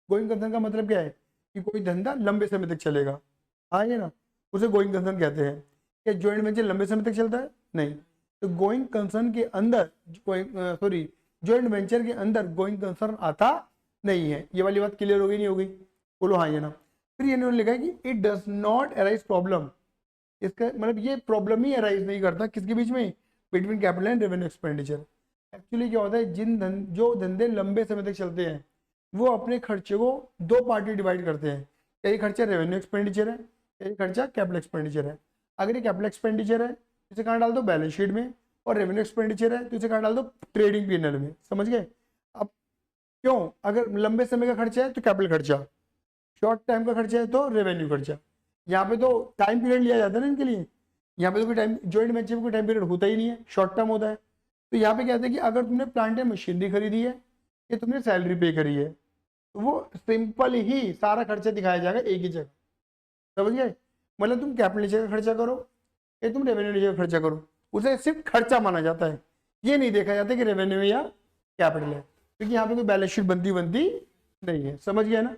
गोइंग कंसर्न का मतलब क्या है? कि कोई धंधा लंबे समय तक चलेगा, हाँ ये ना, उसे गोइंग कंसर्न कहते हैं। क्या जॉइंट वेंचर लंबे समय तक चलता है? नहीं। तो गोइंग कंसर्न के अंदर सॉरी जॉइंट वेंचर के अंदर गोइंग कंसर्न आता नहीं है। ये वाली बात क्लियर हो गई नहीं हो गई? बोलो हाँ ये ना। फिर ये इन्होंने लिखा है कि it does not arise problem, इसका मतलब ये प्रॉब्लम ही अराइज नहीं करता किसके बीच में? Between capital and revenue expenditure. Actually क्या होता है, जो धंधे लंबे समय तक चलते हैं वो अपने खर्चे को दो पार्टी डिवाइड करते हैं, कई खर्चा रेवेन्यू एक्सपेंडिचर है, कई खर्चा कैपिटल एक्सपेंडिचर है। अगर ये कैपिटल एक्सपेंडिचर है इसे कहाँ डाल दो? बैलेंस शीट में। और रेवेन्यू एक्सपेंडिचर है तो इसे कहाँ डाल दो? ट्रेडिंग पीएनएल में, समझ गए। अब क्यों? अगर लंबे समय का खर्चा है तो कैपिटल खर्चा, शॉर्ट टाइम का खर्चा है तो रेवेन्यू खर्चा। यहाँ पे तो टाइम पीरियड लिया जाता है ना इनके लिए, यहाँ पे तो कोई टाइम, जॉइंट वेंचर में कोई टाइम पीरियड होता ही नहीं है, शॉर्ट टर्म होता है। तो यहाँ पे कहते हैं कि अगर तुमने प्लांट एंड मशीनरी खरीदी है या तुमने सैलरी पे करी है तो वो सिंपल ही सारा खर्चा दिखाया जाएगा एक ही जगह, समझ गए। मतलब तुम कैपिटल नीचे का खर्चा करो या तुम रेवेन्यू नीचे का खर्चा करो, उसे सिर्फ खर्चा माना जाता है, ये नहीं देखा जाता कि रेवेन्यू या कैपिटल है, क्योंकि यहाँ पे कोई बैलेंस शीट बनती नहीं है, समझ गया ना।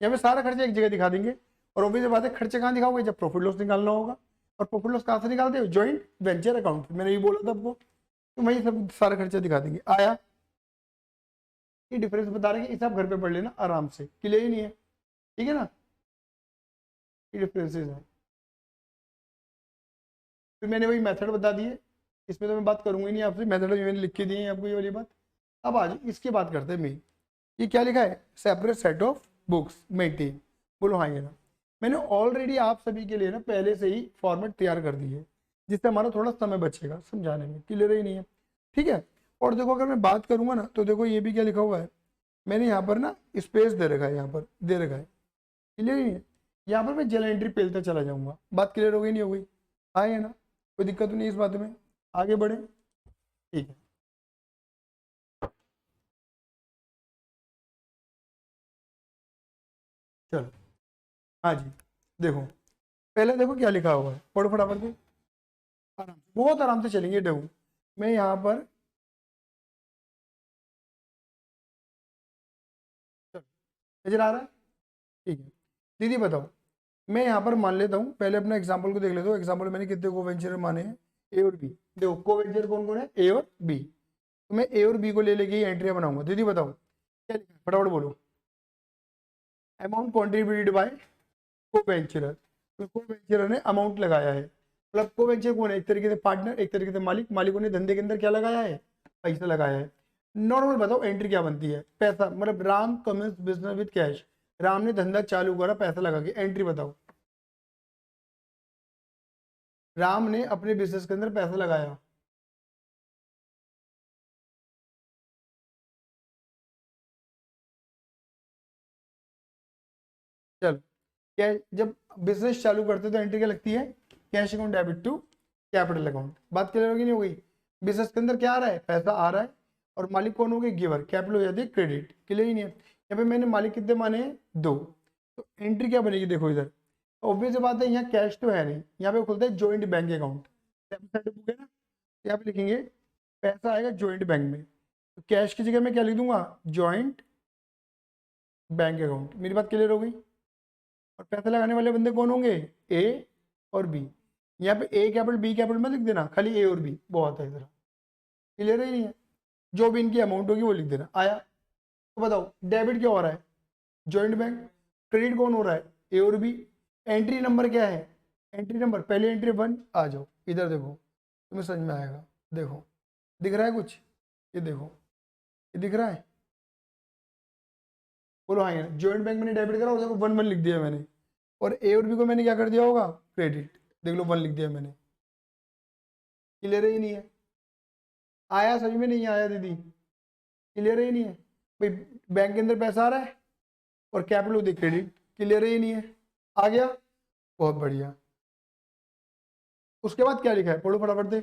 यहाँ पे सारा खर्चा एक जगह दिखा देंगे और ऑब्वियस बात है खर्चे कहाँ दिखाओगे, जब प्रॉफिट लॉस निकालना होगा। और प्रॉफिट लॉस कहाँ से निकालते हो, जॉइंट वेंचर अकाउंट। मैंने ये बोला था आपको, तो वही सब सारा खर्चा दिखा देंगे। आया ये डिफरेंस बता रहे हैं, इसे आप घर पे पढ़ लेना आराम से, क्लियर ही नहीं है, ठीक है ना, ये डिफरेंसेस है। फिर मैंने वही मेथड बता दिए, इसमें तो मैं बात करूंगी नहीं आपसे, मेथड मैंने लिख के दिए हैं आपको ये वाली बात। अब आज इसकी बात करते हैं मेन, ये क्या लिखा है, separate set of books maintain. बोलो हाँ ये ना, मैंने ऑलरेडी आप सभी के लिए ना पहले से ही फॉर्मेट तैयार कर दी है, जिससे हमारा थोड़ा समय बचेगा समझाने में, क्लियर ही नहीं है, ठीक है। और देखो अगर मैं बात करूंगा ना, तो देखो ये भी क्या लिखा हुआ है, मैंने यहाँ पर ना स्पेस दे रखा है, यहाँ पर दे रखा है, क्लियर ही नहीं है। यहाँ पर मैं जल एंट्री पेलता चला जाऊंगा, बात क्लियर हो गई नहीं हो गई, हाँ है ना, कोई दिक्कत तो नहीं इस बात में, आगे बढ़े, ठीक है। चलो हाँ जी, देखो पहले देखो क्या लिखा हुआ है, पढ़ो फटाफट से, आराम से, बहुत आराम से चलेंगे। देखो मैं यहाँ पर, चलो नजर आ रहा है, ठीक है। दीदी बताओ, मैं यहाँ पर मान लेता हूँ, पहले अपना एग्जाम्पल को देख लेता हूँ। एग्जाम्पल मैंने कितने को वेंचर माने हैं, ए और बी। देखो को वेंचर कौन कौन है, ए और बी, तो मैं ए और बी को ले लेके एंट्रियां बनाऊंगा। दीदी बताओ क्या लिखा है, फटाफट बोलो। अमाउंट कॉन्ट्रीब्यूटेड बाय को वेंचरर, तो को वेंचरर ने अमाउंट लगाया है, मतलब को वेंचर कौन है, एक तरीके से पार्टनर, एक तरीके से मालिक। मालिकों ने धंधे के अंदर क्या लगाया है, पैसा लगाया है। नॉर्मल बताओ एंट्री क्या बनती है, पैसा, मतलब Ram commences business with cash, Ram ने धंधा चालू करा पैसा लगा के, एंट्री बताओ। राम ने अपने बिजनेस के अंदर पैसा लगाया, चल क्या, जब बिजनेस चालू करते तो एंट्री क्या लगती है, cash account debit to capital account. बात क्लियर होगी नहीं हो गई, बिजनेस के अंदर क्या आ रहा है, पैसा आ रहा है, और मालिक कौन हो गए, गिवर, कैपिटल हो जाती है क्रेडिट, क्लियर ही नहीं है। यहाँ पे मैंने मालिक कितने माने हैं, दो, तो एंट्री क्या बनेगी, देखो इधर ऑब्वियस बात है, यहाँ कैश तो है नहीं, यहाँ पे खुलता है जॉइंट बैंक अकाउंट, बुक है ना, यहाँ पे लिखेंगे पैसा आएगा जॉइंट बैंक में, तो कैश की जगह मैं क्या लिख दूंगा, जॉइंट बैंक अकाउंट। मेरी बात क्लियर हो गई। और पैसा लगाने वाले बंदे कौन होंगे, ए और बी। यहाँ पे ए कैपिटल बी कैपिटल में लिख देना, खाली ए और बी बहुत है, इधर क्लियर ही नहीं है, जो भी इनकी अमाउंट होगी वो लिख देना। आया, तो बताओ डेबिट क्या हो रहा है, जॉइंट बैंक, क्रेडिट कौन हो रहा है, ए और बी। एंट्री नंबर क्या है, एंट्री नंबर पहली एंट्री 1, आ जाओ इधर देखो, तुम्हें समझ में आएगा। देखो दिख रहा है कुछ, ये देखो, ये दिख रहा है, बोलो हाँ यार, जॉइंट बैंक मैंने डेबिट करा, देखो 1 1 लिख दिया मैंने, और ए और बी को मैंने क्या कर दिया होगा, क्रेडिट, देख लो 1 लिख दिया मैंने, क्लियर ही नहीं है। आया समझ में नहीं आया दीदी, क्लियर ही नहीं है भाई, बैंक के अंदर पैसा आ रहा है और कैपिटल होती क्रेडिट, क्लियर ही नहीं है, आ गया, बहुत बढ़िया। उसके बाद क्या लिखा है, पढ़ो फटाफट से,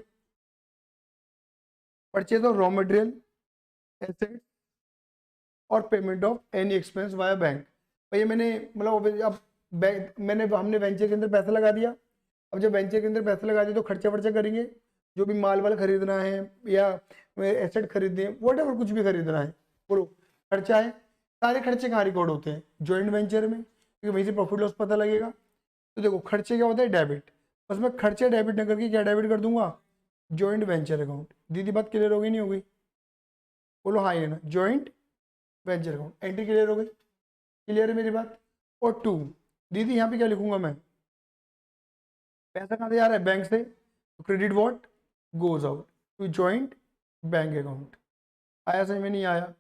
purchase of raw material, asset और payment of any expense via bank. भैया मैंने मतलब अब बैंक मैंने हमने वेंचर के अंदर पैसा लगा दिया, अब जब वेंचर के अंदर पैसा लगा दिया तो खर्चा वर्चा करेंगे, जो भी माल वाल खरीदना है या एसेट खरीदने, वट एवर कुछ भी खरीदना है, बोलो खर्चा है। सारे खर्चे कहाँ रिकॉर्ड होते हैं, जॉइंट वेंचर में, क्योंकि वहीं से प्रॉफिट लॉस पता लगेगा। तो देखो खर्चे क्या होता है, डेबिट, बस मैं खर्चे डेबिट न करके क्या डेबिट कर दूंगा, जॉइंट वेंचर अकाउंट। दीदी बात क्लियर होगी नहीं हो गई, बोलो हाँ ये ना, joint venture account, entry clear हो गई, क्लियर है मेरी बात। और 2, दीदी यहाँ पे क्या लिखूंगा मैं, पैसा कहाँ से आ रहा है, बैंक से, तो credit what goes out to joint bank account. आया समझ में नहीं आया,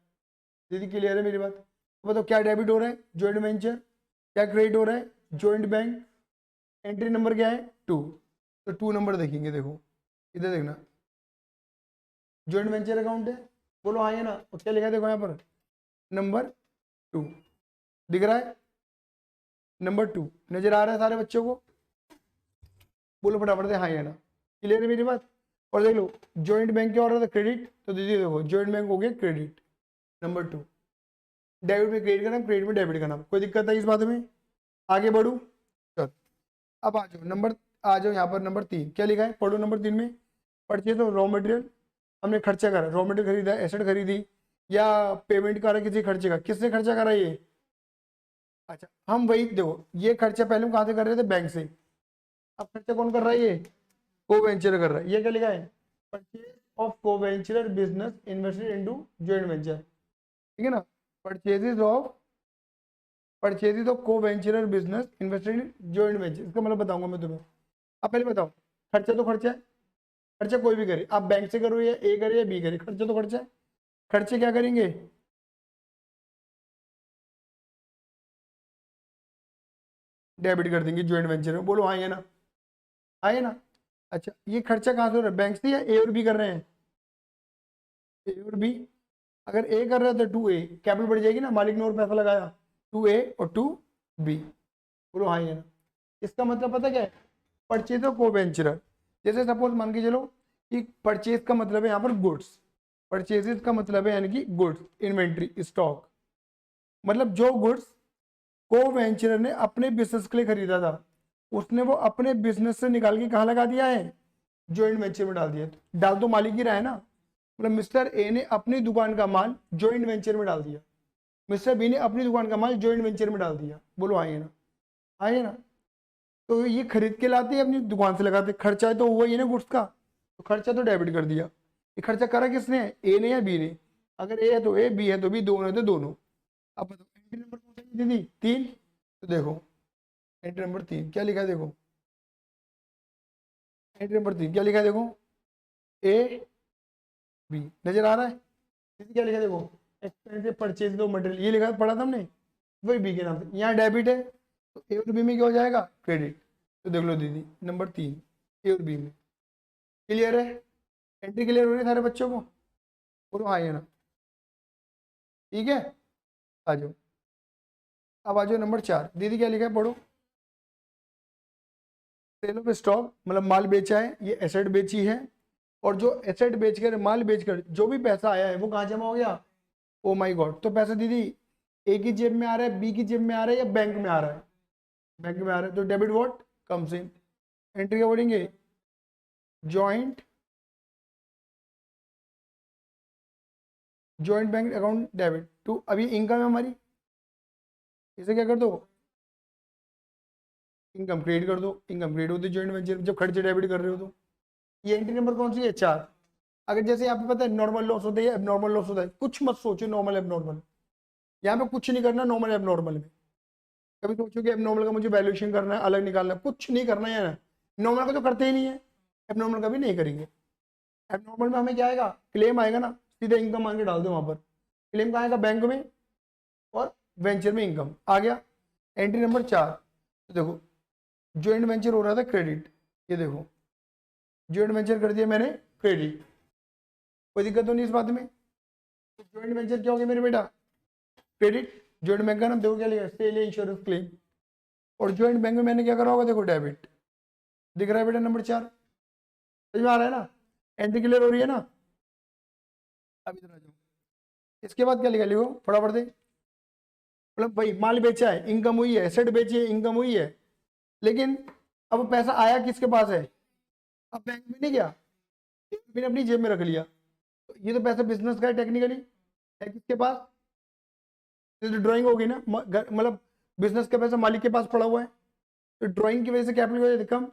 दीदी क्लियर है मेरी बात। तो बताओ क्या डेबिट हो रहा है, जॉइंट वेंचर, क्या क्रेडिट हो रहा है, जॉइंट बैंक, एंट्री नंबर क्या है, 2, तो 2 नंबर देखेंगे, देखो इधर देखना, जॉइंट वेंचर अकाउंट है, बोलो हाँ है ना, और क्या लिखा है देखो यहाँ पर, नंबर 2 दिख रहा है, नंबर 2 नजर आ रहा है सारे बच्चों को, बोलो फटाफट से हाँ या ना, क्लियर है मेरी बात। और देख लो जॉइंट बैंक क्या हो रहा था, क्रेडिट, तो दीदी देखो जॉइंट बैंक हो गया क्रेडिट, नंबर 2, डेबिट में क्रेडिट का नाम, क्रेडिट में डेबिट का नाम, कोई दिक्कत है इस बात में, आगे बढ़ू। चल अब आ जाओ नंबर, आ जाओ यहाँ पर नंबर 3 क्या लिखा है, पढ़ो नंबर 3 में, परचेज ऑफ रॉ मटेरियल, हमने खर्चा करा, रॉ मटेरियल खरीदा, एसेट खरीदी, या पेमेंट करा किसी खर्चे का, किसने खर्चा करा ये, अच्छा हम वही देखो, ये खर्चा पहले हम कहाँ से कर रहे थे, बैंक से। अब खर्चा कौन कर रहा है, ये को वेंचर कर रहा है। ये क्या लिखा है, परचेज ऑफ को venture business invested into joint venture, ठीक है ना। परचेजेज ऑफ को venture business invested in joint venture, इसका मतलब बताऊंगा मैं तुम्हें। अब पहले बताओ, खर्चा तो खर्चा है, खर्चा कोई भी करे, आप बैंक से करो या ए करे या बी करे, खर्चा तो खर्चा है। खर्चे क्या करेंगे, डेबिट कर देंगे जॉइंट वेंचर में। बोलो हाँ या ना, हाँ या ना। अच्छा ये खर्चा कहाँ से हो रहा है, बैंक से या ए और बी कर रहे हैं, ए और बी। अगर ए कर रहे हैं तो टू ए, कैपिटल बढ़ जाएगी ना, मालिक ने और पैसा लगाया, टू ए और टू बी। बोलो हाँ या ना। इसका मतलब पता क्या है, परचेज ऑफ कोवेंचर। जैसे सपोज मान के चलो कि परचेज का मतलब है यहाँ पर गुड्स, परचेजेस का मतलब है यानी कि गुड्स, इन्वेंट्री, स्टॉक। मतलब जो गुड्स को वेंचर ने अपने बिजनेस के लिए खरीदा था, उसने वो अपने बिजनेस से निकाल के कहाँ लगा दिया है, जॉइंट वेंचर में डाल दिया। तो डाल तो मालिक ही रहा है ना, मतलब मिस्टर ए ने अपनी दुकान का माल जॉइंट वेंचर में डाल दिया, मिस्टर बी ने अपनी दुकान का माल जॉइंट वेंचर में डाल दिया। बोलो आइए ना, आइए ना। तो ये खरीद के लाते हैं अपनी दुकान से लगाते, खर्चा है तो हुआ ही ना गुड्स का, तो खर्चा तो डेबिट कर दिया। ये खर्चा करा किसने, ए ने या बी ने। अगर ए है तो ए, बी है तो बी, दोनों है तो दोनों। अब बताओ एंट्री नंबर कौन सा है दीदी, तीन। तो देखो एंट्री नंबर तीन क्या लिखा है, देखो एंट्री नंबर तीन क्या लिखा है, देखो ए बी, नजर आ रहा है। दीदी क्या लिखा है, देखो एक्सपेंसिव परचेज दो मटेरियल, ये लिखा पढ़ा था हमने, वही बी के नाम से। यहाँ डेबिट है तो ए और बी में क्या हो जाएगा, क्रेडिट। तो देख लो दीदी नंबर तीन, ए और बी में क्लियर है, एंट्री क्लियर हो रही है सारे बच्चों को। बोलो हाँ या ना, ठीक है। आ जाओ, अब आ जाओ नंबर चार, दीदी क्या लिखा है पढ़ो। सेल ऑफ स्टॉक मतलब माल बेचा है, ये एसेट बेची है। और जो एसेट बेचकर, माल बेचकर जो भी पैसा आया है वो कहाँ जमा हो गया, ओ माय गॉड। तो पैसा दीदी ए की जेब में आ रहा है, बी की जेब में आ रहा है या बैंक में आ रहा है, बैंक में आ रहा है। तो debit what comes in, entry क्या पढ़ेंगे, joint, joint bank account debit to. अभी इनकम है हमारी, इसे क्या कर दो, इनकम क्रिएट कर दो। इनकम क्रिएट होती है जॉइंट वेंचर जब खर्चे डेबिट कर रहे हो तो। ये एंट्री नंबर कौन सी है, चार। अगर जैसे यहाँ पे पता है नॉर्मल लॉस होता है या एबनॉर्मल लॉस होता है, कुछ मत सोचो नॉर्मल एबनॉर्मल, यहाँ पे कुछ नहीं करना नॉर्मल एबनॉर्मल में। कभी सोचो कि एबनॉर्मल का मुझे वैल्यूएशन करना है, अलग निकालना है, कुछ नहीं करना है ना। नॉर्मल का तो करते ही नहीं है, एबनॉर्मल का भी नहीं करेंगे। एबनॉर्मल में हमें क्या आएगा, क्लेम आएगा ना, सीधे इनकम आगे डाल दो वहां पर। क्लेम कहाँ आएगा, बैंक में और वेंचर में इनकम आ गया। एंट्री नंबर चार, तो देखो ज्वाइंट वेंचर हो रहा था क्रेडिट, ये देखो ज्वाइंट वेंचर कर दिया मैंने क्रेडिट, कोई दिक्कत तो नहीं इस बात में। तो ज्वाइंट वेंचर क्या हो गया मेरे बेटा, क्रेडिट। ज्वाइंट बैंक का नाम देखो क्या लिखा है, सेल इंश्योरेंस क्लेम। और ज्वाइंट बैंक में मैंने क्या करा होगा, देखो डेबिट दिख रहा है बेटा नंबर चार, समझ में आ रहा है ना, एंट्री क्लियर हो रही है ना। अब इधर आ जाओ, इसके बाद क्या लिखा, लिखो फटाफट से। मतलब भाई माल बेचा है, इनकम हुई है, एसेट बेची है, इनकम हुई है, लेकिन अब पैसा आया किसके पास है, अब बैंक में नहीं गया, मैंने अपनी जेब में रख लिया। तो ये तो पैसा बिजनेस का है, टेक्निकली है किसके पास, तो ड्राइंग होगी ना, मतलब बिजनेस का पैसा मालिक के पास पड़ा हुआ है। तो ड्राइंग की वजह से कैपिटल की वजह से कम,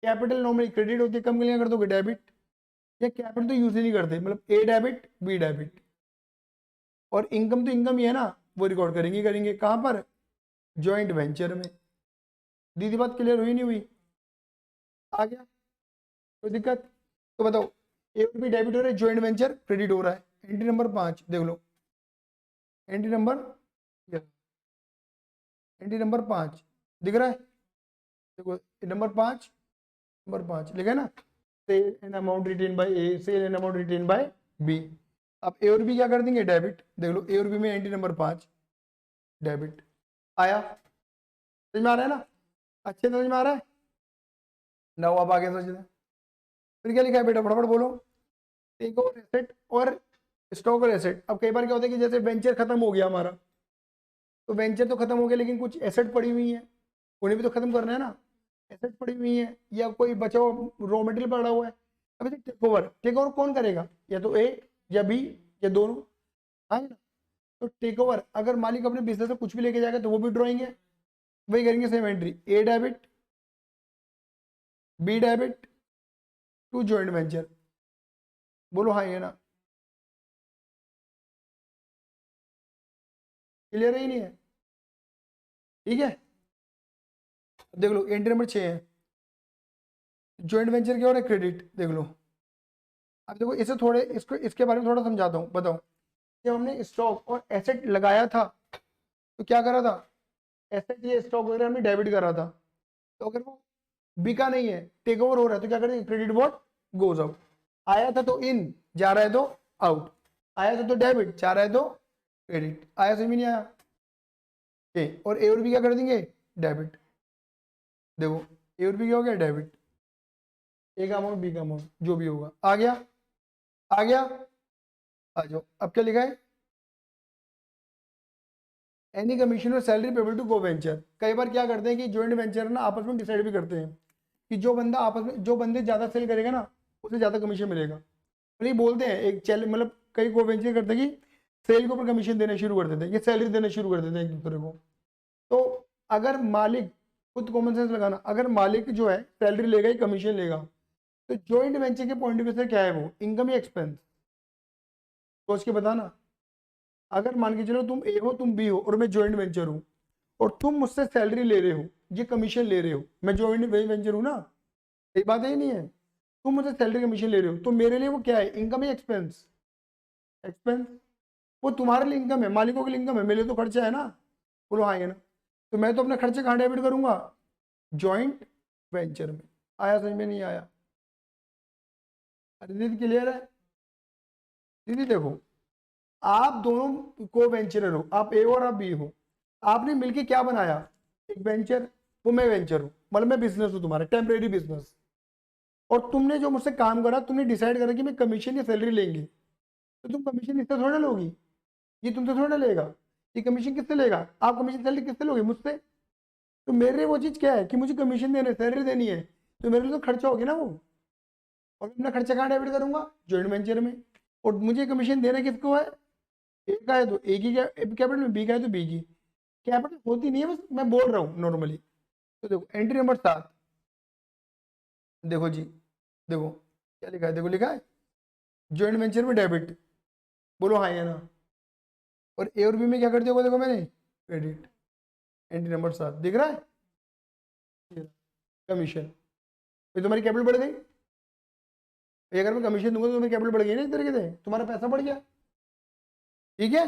कैपिटल नॉर्मली क्रेडिट होती है, कम के लिए कर दोगे डेबिट। या कैपिटल तो यूज ही नहीं करते, मतलब ए डेबिट बी डेबिट। और इनकम तो इनकम ही है ना, वो रिकॉर्ड करेंगे, करेंगे कहाँ पर, जॉइंट वेंचर में। दीदी बात क्लियर हुई नहीं हुई, आ गया कोई दिक्कत। तो बताओ ए और बी डेबिट हो रहा है, जॉइंट वेंचर क्रेडिट हो रहा है। एंट्री नंबर पांच देख लो, एंट्री नंबर, एंट्री नंबर पांच दिख रहा है, देखो नंबर पांच, नंबर पांच लिखा है ना, sale an amount retain by A, sale an amount retain by B. अब ए और बी क्या कर देंगे, डेबिट। देख लो ए और बी में एंट्री नंबर पांच डेबिट आया, समझ में आ रहा है ना, अच्छे समझ में आ रहा है ना। अब आगे समझ लें, फिर क्या लिखा है बेटा फटाफट बोलो। टेक ओवर एसेट और स्टॉक और एसेट। अब कई बार क्या होता है कि जैसे वेंचर खत्म हो गया हमारा, तो वेंचर तो खत्म हो गया लेकिन कुछ एसेट पड़ी हुई है, उन्हें भी तो खत्म करना है ना। एसेट पड़ी हुई है या कोई बचा हुआ रॉ मटेरियल पड़ा हुआ है, अभी टेक ओवर, टेक ओवर कौन करेगा, या तो ए या बी या दोनों, हाँ ना। तो टेक ओवर, अगर मालिक अपने बिजनेस से कुछ भी लेके जाएगा तो वो भी ड्रॉइंग है, वही करेंगे same entry, A debit, B debit to joint venture. बोलो हाँ, ये ना क्लियर है ही नहीं है? ठीक है, देख लो एंट्री नंबर 6 है, जॉइंट वेंचर क्या हो रहा है, क्रेडिट, देख लो। अब देखो इसे थोड़े, इसको इसके बारे में थोड़ा समझाता हूँ, बताओ। जब हमने स्टॉक और एसेट लगाया था तो क्या करा था, एसेट ये स्टॉक वगैरह हमने डेबिट करा था, तो अगर वो बिका नहीं है, टेक ओवर हो रहा है, तो क्या करेंगे, क्रेडिट वॉट गोज आउट। आया था तो इन, जा रहा है तो आउट, आया था तो डेबिट, जा रहा है तो क्रेडिट, आया समझ में नहीं आया? ए और ए और बी क्या कर देंगे, डेबिट। देखो ए और बी क्या हो गया, डेबिट, ए का अमाउंट बी का अमाउंट जो भी होगा, आ गया, आ गया, आ जाओ। अब क्या लिखा है, एनी कमीशन और सैलरी पेबल टू को वेंचर। कई बार क्या करते हैं कि जॉइंट वेंचर ना आपस में डिसाइड भी करते हैं कि जो बंदा आपस में, जो बंदे ज्यादा सेल करेगा ना उसे ज्यादा कमीशन मिलेगा। और ये बोलते हैं एक चैलेंज, मतलब कई को वेंचर करते हैं कि सेल के ऊपर कमीशन देना शुरू कर देते हैं, ये सैलरी देना शुरू कर देते हैं एक दूसरे को। तो अगर मालिक, खुद कॉमन सेंस लगाना, अगर मालिक जो है सैलरी लेगा ही कमीशन लेगा, तो जॉइंट वेंचर के पॉइंट ऑफ व्यू से क्या है, वो इनकम या एक्सपेंस, सोच के बताना। अगर मान के चलो तुम ए हो तुम बी हो और मैं जॉइंट वेंचर हूँ, और तुम मुझसे सैलरी ले रहे हो, ये कमीशन ले रहे हो, मैं जॉइंट वेंचर हूँ ना, सही बात है ही नहीं है? तुम मुझसे सैलरी कमीशन ले रहे हो, तो मेरे लिए वो क्या है, इनकम या एक्सपेंस, एक्सपेंस। वो तुम्हारे लिए इनकम है, मालिकों के लिए इनकम है, मेरे लिए तो खर्चा है ना। बोलो हाँ, ये ना। तो मैं तो अपने खर्चे कहाँ डेबिट करूंगा, जॉइंट वेंचर में। आया समझ में, नहीं आया? अरे दीदी क्लियर है? दीदी देखो, आप दोनों को वेंचरर हो, आप ए और आप बी हो, आपने मिलके क्या बनाया, एक वेंचर। वो मैं वेंचर हूँ, मतलब मैं बिजनेस हूँ तुम्हारा, टेम्परेरी बिजनेस। और तुमने जो मुझसे काम करा, तुमने डिसाइड करा कि मैं कमीशन या सैलरी लेंगे, तो तुम कमीशन इससे थोड़ा लोगी, ये तुमसे थोड़ा लेगा। ये कमीशन किससे लेगा, आप कमीशन सैलरी किससे लोगे, मुझसे। तो मेरे लिए वो चीज़ क्या है कि मुझे कमीशन देना है, सैलरी देनी है, तो मेरे लिए तो खर्चा होगी ना वो। और मैं अपना खर्चा कहाँ डेबिट करूंगा, जॉइंट वेंचर में। और मुझे कमीशन देना किसको है, ए का है तो ए की कैपिटल में, बी का है तो बी की कैपिटल होती नहीं है, बस मैं बोल रहा हूँ नॉर्मली। तो देखो एंट्री नंबर 7, देखो जी, देखो क्या लिखा है, देखो लिखा है जॉइंट वेंचर में डेबिट। बोलो हाँ या ना? और ए और बी में क्या कर दिया होगा, देखो मैंने क्रेडिट। एंट्री नंबर 7 दिख रहा है, कमीशन। फिर तुम्हारी कैपिटल बढ़ गई, ये अगर मैं कमीशन दूंगा तो तुम्हारी कैपिटल बढ़ गई ना, इस तरीके से तुम्हारा पैसा बढ़ गया। ठीक है,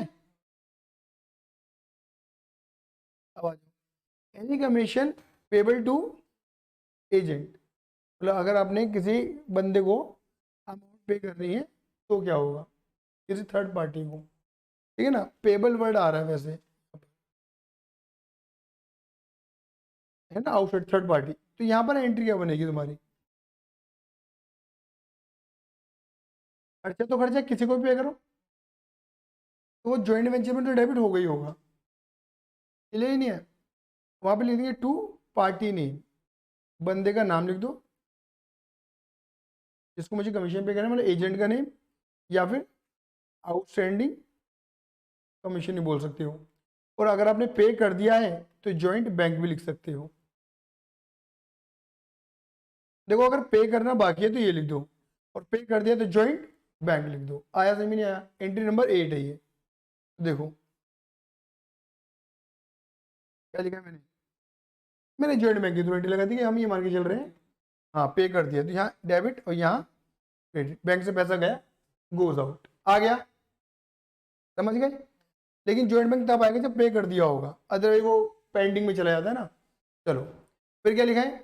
अब आ जाओ, any commission payable to agent, मतलब अगर आपने किसी बंदे को अमाउंट पे करनी है तो क्या होगा, किसी थर्ड पार्टी को। ठीक है ना, पेबल वर्ड आ रहा है वैसे, है ना, आउटसाइड थर्ड पार्टी। तो यहाँ पर एंट्री क्या बनेगी तुम्हारी, खर्चा तो खर्चा किसी को भी पे करो, तो वो ज्वाइंट वेंचर में तो डेबिट हो गई होगा, इसलिए ही नहीं है। वहां पे लिख देंगे टू पार्टी नेम, बंदे का नाम लिख दो जिसको मुझे कमीशन पे करना है, मतलब एजेंट का नेम, या फिर आउटस्टैंडिंग कमीशन ही बोल सकते हो। और अगर आपने पे कर दिया है तो जॉइंट बैंक भी लिख सकते हो। देखो अगर पे करना बाकी है तो ये लिख दो, और पे कर दिया तो जॉइंट बैंक लिख दो। आया समझ में नहीं आया? एंट्री नंबर 8 है ये, देखो क्या लिखा है मैंने, मैंने जॉइंट बैंक की थ्रू एंट्री लगा दी कि हम ये मान के चल रहे हैं, हाँ पे कर दिया, तो यहाँ डेबिट और यहाँ क्रेडिट, बैंक से पैसा गया, गोज आउट, आ गया, समझ गए? लेकिन जॉइंट बैंक तब आएगा जब पे कर दिया होगा, अदरवाइज वो पेंडिंग में चला जाता है ना। चलो फिर क्या लिखा है,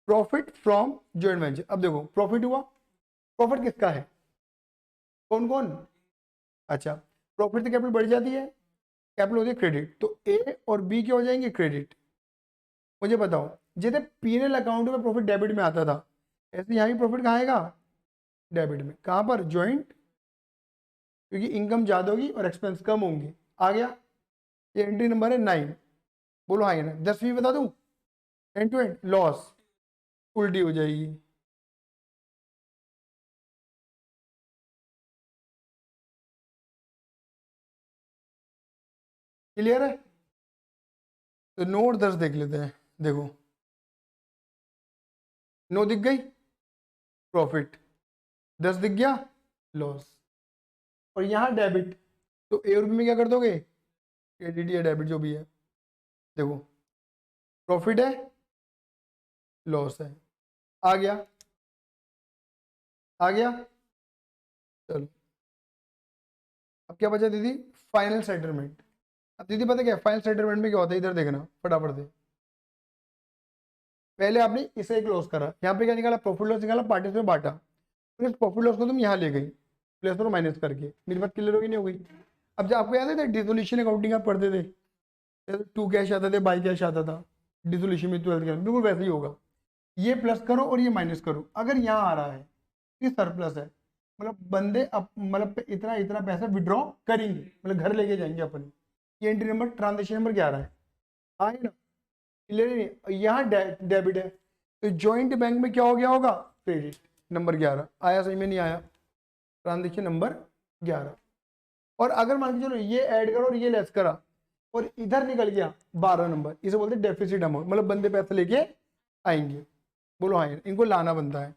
प्रॉफिट फ्रॉम जॉइंट वेंचर। अब देखो प्रॉफिट हुआ, प्रॉफिट किसका है, कौन कौन, अच्छा, प्रॉफिट से कैपिटल बढ़ जाती है, कैपिटल होती है क्रेडिट, तो ए और बी क्या हो जाएंगे, क्रेडिट। मुझे बताओ, जैसे पीएनएल अकाउंट में प्रॉफिट डेबिट में आता था, ऐसे यहाँ भी प्रॉफिट कहाँ आएगा, डेबिट में। कहाँ पर, ज्वाइंट, क्योंकि इनकम ज्यादा होगी और एक्सपेंस कम होंगे। आ गया, ये एंट्री नंबर है 9। बोलो हाँ या ना? 10वीं बता दूं, एंड टू एंड लॉस उल्टी हो जाएगी। क्लियर है? तो 9 और 10 देख लेते हैं। देखो 9 दिख गई प्रॉफिट, 10 दिख गया लॉस, और यहाँ डेबिट। तो ए और बी में क्या कर दोगे, क्रेडिट या डेबिट जो भी है। देखो प्रॉफिट है, लॉस है, आ गया, आ गया। चलो अब क्या बचा दीदी, फाइनल सेटलमेंट। अब दीदी पता क्या फाइनल सेटलमेंट में क्या होता है, इधर देखना फटाफट से। पहले आपने इसे क्लोज करा, यहाँ पे क्या निकाला, प्रॉफिट लॉस निकाला, पार्टीज में बांटा, फिर इस प्रॉफिट लॉस को तुम यहाँ ले गई प्लस और माइनस करके। मेरी बात क्लियर होगी नहीं हो गई? अब जब आपको याद है डिसोल्यूशन अकाउंटिंग आप पढ़ते थे, टू कैश आता था, बाई कैश आता था, डिसोल्यूशन में 12th के बिल्कुल वैसे ही होगा। ये प्लस करो और ये माइनस करो, अगर यहाँ आ रहा है ये सरप्लस है, मतलब बंदे मतलब इतना इतना पैसा विड्रॉ करेंगे, मतलब घर लेके जाएंगे अपन। ये एंट्री नंबर ट्रांजेक्शन नंबर 11 है, आए ना? क्लियर नहीं? यहाँ डेबिट है, तो जॉइंट बैंक में क्या हो गया होगा, क्रेडिट नंबर 11 आया, सही में नहीं आया, ट्रांजेक्शन नंबर 11। और अगर मान के चलो ये ऐड करो और ये लेस करा और इधर निकल गया 12 नंबर, इसे बोलते हैं डेफिसिट अमाउंट, मतलब बंदे पैसे लेके आएंगे। बोलो हाँ, इनको लाना बनता है,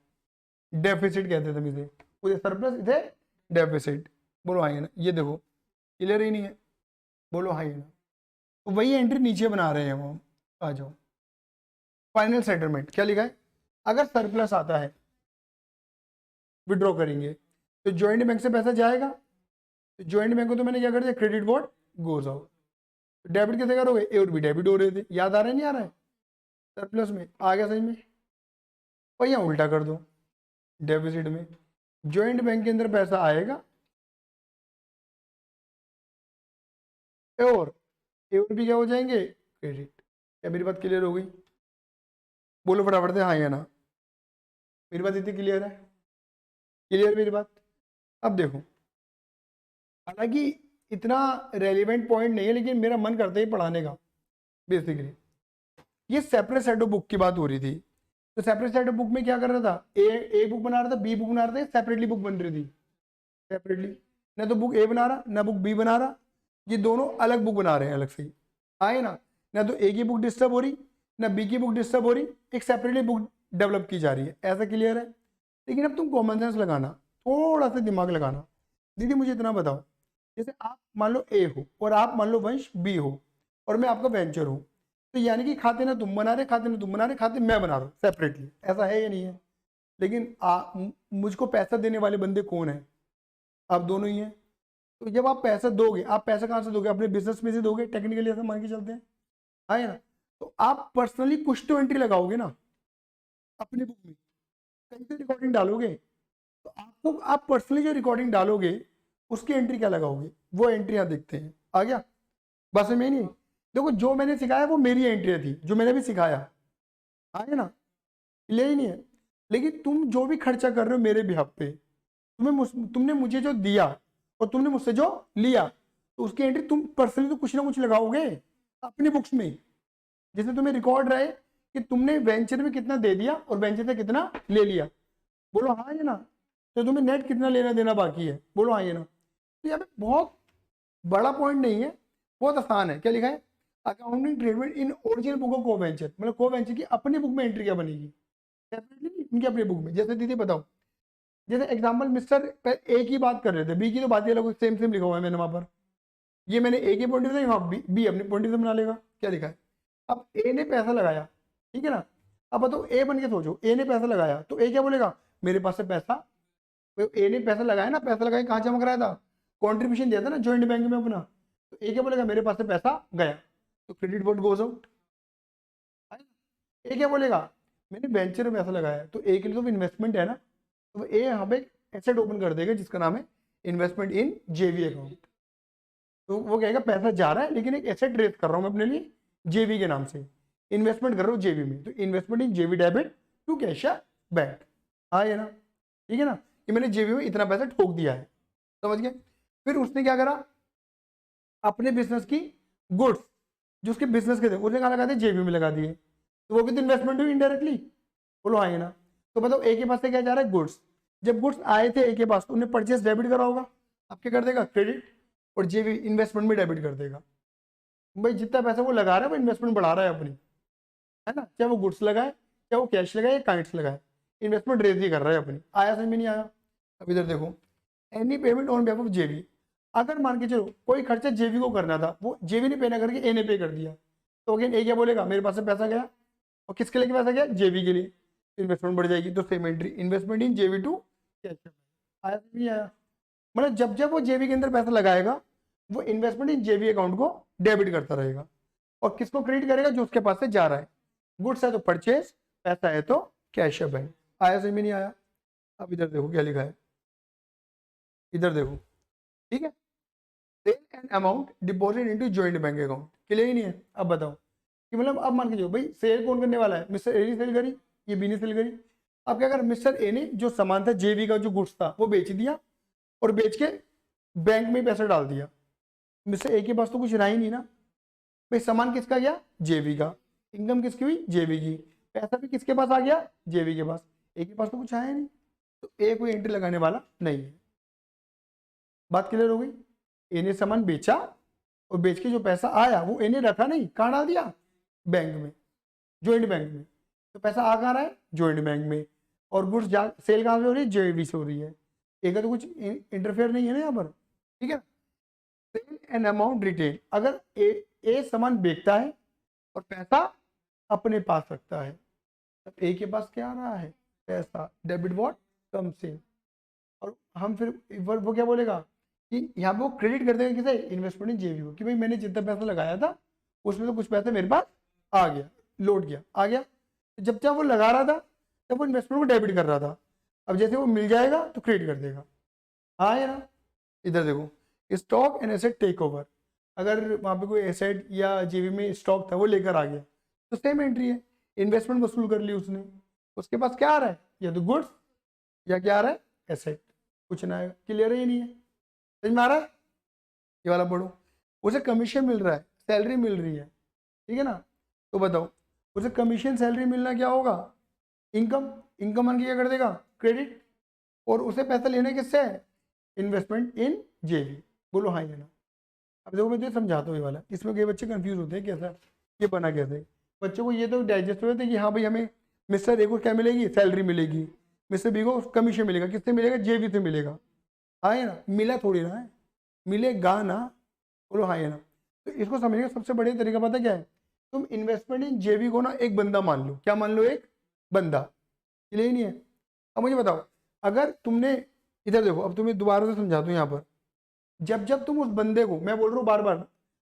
डेफिसिट कहते थे इसे, उधर सरप्लस इधर डेफिसिट। बोलो हाँ ना? ये देखो क्लियर ही नहीं है, बोलो हाँ ना? तो वही एंट्री नीचे बना रहे हैं वो। आ जाओ फाइनल सेटलमेंट, क्या लिखा है, अगर सरप्लस आता है विड्रॉ करेंगे तो ज्वाइंट बैंक से पैसा जाएगा, तो ज्वाइंट बैंक को तो मैंने क्या कर दिया, credit board goes out. Debit कैसे करोगे, ए और बी डेबिट हो रहे थे, याद आ रहा है नहीं आ रहा है, सरप्लस में आ गया सही में। और यहाँ उल्टा कर दो, डेबिसिट में ज्वाइंट बैंक के अंदर पैसा आएगा और ए और बी क्या हो जाएंगे, क्रेडिट। क्या मेरी बात क्लियर हो गई? बोलो फटाफट से हाँ या ना, मेरी बात इतनी क्लियर है? क्लियर मेरी बात? अब देखो, हालांकि इतना रेलिवेंट पॉइंट नहीं है, लेकिन मेरा मन करता है पढ़ाने का। बेसिकली ये सेपरेट सेट ऑफ बुक की बात हो रही थी, तो सेपरेट सेट ऑफ बुक में क्या कर रहा था, ए बुक बना रहा था, बी बुक बना रहा था, सेपरेटली बुक बन रही थी, सेपरेटली। ना तो बुक ए बना रहा, ना बुक बी बना रहा, ये दोनों अलग बुक बना रहे हैं अलग से ही, आए ना? ना तो ए की बुक डिस्टर्ब हो रही, ना बी की बुक डिस्टर्ब हो रही, एक सेपरेटली बुक डेवलप की जा रही है, ऐसा क्लियर है? लेकिन अब तुम कॉमन सेंस लगाना, थोड़ा सा दिमाग लगाना। दीदी मुझे इतना बताओ, जैसे आप मान लो ए हो और आप मान लो वंश बी हो और मैं आपका वेंचर हूँ, तो यानी कि खाते ना तुम बना रहे, खाते ना तुम बना रहे, खाते मैं बना रहा हूँ सेपरेटली, ऐसा है या नहीं है? लेकिन मुझको पैसा देने वाले बंदे कौन है, आप दोनों ही हैं। तो जब आप पैसा दोगे, आप पैसा कहाँ से दोगे, अपने बिजनेस में से दोगे, टेक्निकली ऐसा मान के चलते हैं, है ना? तो आप पर्सनली कुछ तो एंट्री लगाओगे ना अपनी बुक में, कहीं से रिकॉर्डिंग डालोगे, तो आपको आप पर्सनली जो रिकॉर्डिंग डालोगे उसकी एंट्री क्या लगाओगे, वो एंट्री यहाँ देखते हैं। आ गया? बस में नहीं, देखो जो मैंने सिखाया वो मेरी एंट्री थी, जो मैंने भी सिखाया, आगे ना? ले ही नहीं है। लेकिन तुम जो भी खर्चा कर रहे हो मेरे बिहाफ पे, तुमने मुझे जो दिया और तुमने मुझसे जो लिया, तो उसकी एंट्री तुम पर्सनली तो कुछ ना कुछ लगाओगे अपनी बुक्स में, जैसे तुम्हें रिकॉर्ड रहे कि तुमने वेंचर में कितना दे दिया और वेंचर से कितना ले लिया। बोलो हाँ या ना? तो तुम्हें नेट कितना लेना देना बाकी है, बोलो हाँ या ना? तो यहाँ पे बहुत बड़ा पॉइंट नहीं है, बहुत आसान है। क्या लिखा है, accounting treatment in original book of को वेंचर, मतलब को वेंचर की अपनी बुक में एंट्री क्या बनेगी, सेपरेटली इनकी अपनी बुक में। जैसे दीदी बताओ, जैसे एग्जांपल मिस्टर ए की बात कर रहे थे, बी की तो बात ही अलग, सेम सेम लिखा हुआ है मैंने वहां पर, ये मैंने ए के पॉइंट से, हाँ बी अपने पॉइंट से बना लेगा। क्या लिखा है, अब ए ने पैसा लगाया, ठीक है ना? अब बताओ ए बन के सोचो, ए ने पैसा लगाया तो ए क्या बोलेगा, मेरे पास से पैसा, तो ए ने पैसा लगाया ना, पैसा लगाया कहाँ जमा कराया था, कॉन्ट्रीब्यूशन दिया था ना ज्वाइंट बैंक में अपना, तो ए क्या बोलेगा, मेरे पास से पैसा गया, तो क्रेडिट बोर्ड गोज आउट। ए क्या बोलेगा, मैंने वेंचर में पैसा लगाया, तो ए के लिए तो इन्वेस्टमेंट है ना, तो ए यहाँ पे एसेट ओपन कर देगा जिसका नाम है इन्वेस्टमेंट इन जेवी अकाउंट। तो वो कहेगा पैसा जा रहा है लेकिन एक एसेट रेज कर रहा हूँ मैं अपने लिए जेवी के नाम से, इन्वेस्टमेंट कर रहा हूँ जेवी में, तो इन्वेस्टमेंट इन जेवी डेबिट टू कैश बैंक। हाँ ये ना, ठीक है ना, कि मैंने जेवी में इतना पैसा ठोक दिया है, समझ गए? फिर उसने क्या करा, अपने बिजनेस की गुड्स जो उसके बिजनेस के थे उसने कहाँ लगा दिए, जेवी में लगा दिए, तो वो भी तो इन्वेस्टमेंट हुई इनडायरेक्टली। बोलो हाँ ये ना? तो बताओ ए के पास से क्या जा रहा है, गुड्स। जब गुड्स आए थे ए के पास तो उन्हें परचेस डेबिट करा होगा, अब क्या कर देगा, क्रेडिट, और जेवी इन्वेस्टमेंट में डेबिट कर देगा। भाई जितना पैसा वो लगा रहा है वो इन्वेस्टमेंट बढ़ा रहा है अपनी, है ना, चाहे वो गुड्स लगाए, चाहे वो कैश लगाए या काइंड्स लगाए, इन्वेस्टमेंट रेज ही कर रहा है अपनी। आया समझ में नहीं आया? अब इधर देखो, any payment on behalf of जेवी, अगर मान के चलो कोई खर्चा जेवी को करना था, वो जेवी ने पे ना करके ए ने पे कर दिया, तो अगेन ए क्या बोलेगा, मेरे पास से पैसा गया, और किसके लिए पैसा गया, जेवी के लिए, इन्वेस्टमेंट बढ़ जाएगी। तो सेम एंट्री, इन्वेस्टमेंट इन जेवी टू कैश। आया समझ नहीं आया? मतलब जब जब वो जेवी के अंदर पैसा लगाएगा, वो इन्वेस्टमेंट इन जेवी अकाउंट को डेबिट करता रहेगा, और किसको क्रेडिट करेगा, जो उसके पास से जा रहा है। गुड्स है तो परचेज, पैसा है तो कैश है बैंक। आया समझ में नहीं आया? अब इधर देखो क्या लिखा है, इधर देखो, ठीक है, sell an amount deposit into joint bank account. Clear ही नहीं है? अब बताओ कि मतलब अब मान के चलो भाई सेल कौन करने वाला है, मिस्टर ए ने सेल करी, ये बी ने सेल करी। अब क्या कर, मिस्टर ए ने जो सामान था जेवी का, जो गुड्स था वो बेच दिया, और बेच के बैंक में पैसा डाल दिया। मिस्टर ए के पास तो कुछ रहा ही नहीं ना भाई, सामान किसका गया, जेवी का, इनकम किसकी हुई, जेवी की, पैसा भी किसके पास आ गया, जेवी के पास, ए के पास तो कुछ आया नहीं, तो ए कोई एंट्री लगाने वाला नहीं है। बात क्लियर हो गई? ए ने सामान बेचा, और बेच के जो पैसा आया वो ए ने रखा नहीं, कहाँ डाल दिया, बैंक में, जॉइंट बैंक में। तो पैसा आ कहाँ रहा है, जॉइंट बैंक में, और गुड्स जा सेल कहाँ से हो रही है, जेवी से हो रही है। ए का तो कुछ इंटरफेयर नहीं है ना यहाँ पर, ठीक है। सेल एन अमाउंट रिटेन, अगर ए सामान बेचता है और पैसा अपने पास रखता है, तब ए के पास क्या आ रहा है, पैसा, डेबिट व्हाट, कम से, और हम फिर वो क्या बोलेगा कि यहाँ पे वो क्रेडिट कर देगा किसे, इन्वेस्टमेंट इन जेवी को, कि भाई मैंने जितना पैसा लगाया था उसमें तो कुछ पैसा मेरे पास आ गया, लौट गया, आ गया। जब जब वो लगा रहा था तब वो इन्वेस्टमेंट को डेबिट कर रहा था, अब जैसे वो मिल जाएगा तो क्रेडिट कर देगा। हाँ है ना? इधर देखो, stock and asset take over, अगर वहाँ पे कोई एसेट या जेवी में स्टॉक था वो लेकर आ गया, तो सेम एंट्री है, इन्वेस्टमेंट वसूल कर ली उसने, उसके पास क्या आ रहा है, या तो गुड्स या क्या आ रहा है, एसेट, कुछ ना आएगा। क्लियर है? ये नहीं है? समझ में आ रहा है? ये वाला पढ़ो, उसे कमीशन मिल रहा है, सैलरी मिल रही है, ठीक है ना, तो बताओ उसे कमीशन सैलरी मिलना क्या होगा, इनकम, इनकम मान के क्या कर देगा, क्रेडिट, और उसे पैसा लेना किससे है, इन्वेस्टमेंट इन जेवी। बोलो हाँ या ना? अब देखो मैं तो समझाता हूँ ये वाला, इसमें कई बच्चे कंफ्यूज होते हैं कैसा ये बना कैसे, बच्चों को ये तो डाइजेस्ट हो जाता है कि हाँ भाई हमें मिस्टर ए को क्या मिलेगी, सैलरी मिलेगी, मिस्टर बी को कमीशन मिलेगा, किससे मिलेगा, जेवी से मिलेगा। हाँ या ना? मिला थोड़ी ना है, मिलेगा ना। बोलो हाँ या ना? तो इसको समझने का सबसे बढ़िया तरीका पता क्या है, तुम इन्वेस्टमेंट इन जेवी को ना एक बंदा मान लो, क्या मान लो, एक बंदा। क्लियर नहीं है? अब मुझे बताओ, अगर तुमने, इधर देखो, अब तुम्हें दोबारा से समझा दूं यहाँ पर, जब जब तुम उस बंदे को, मैं बोल रहा हूँ बार बार,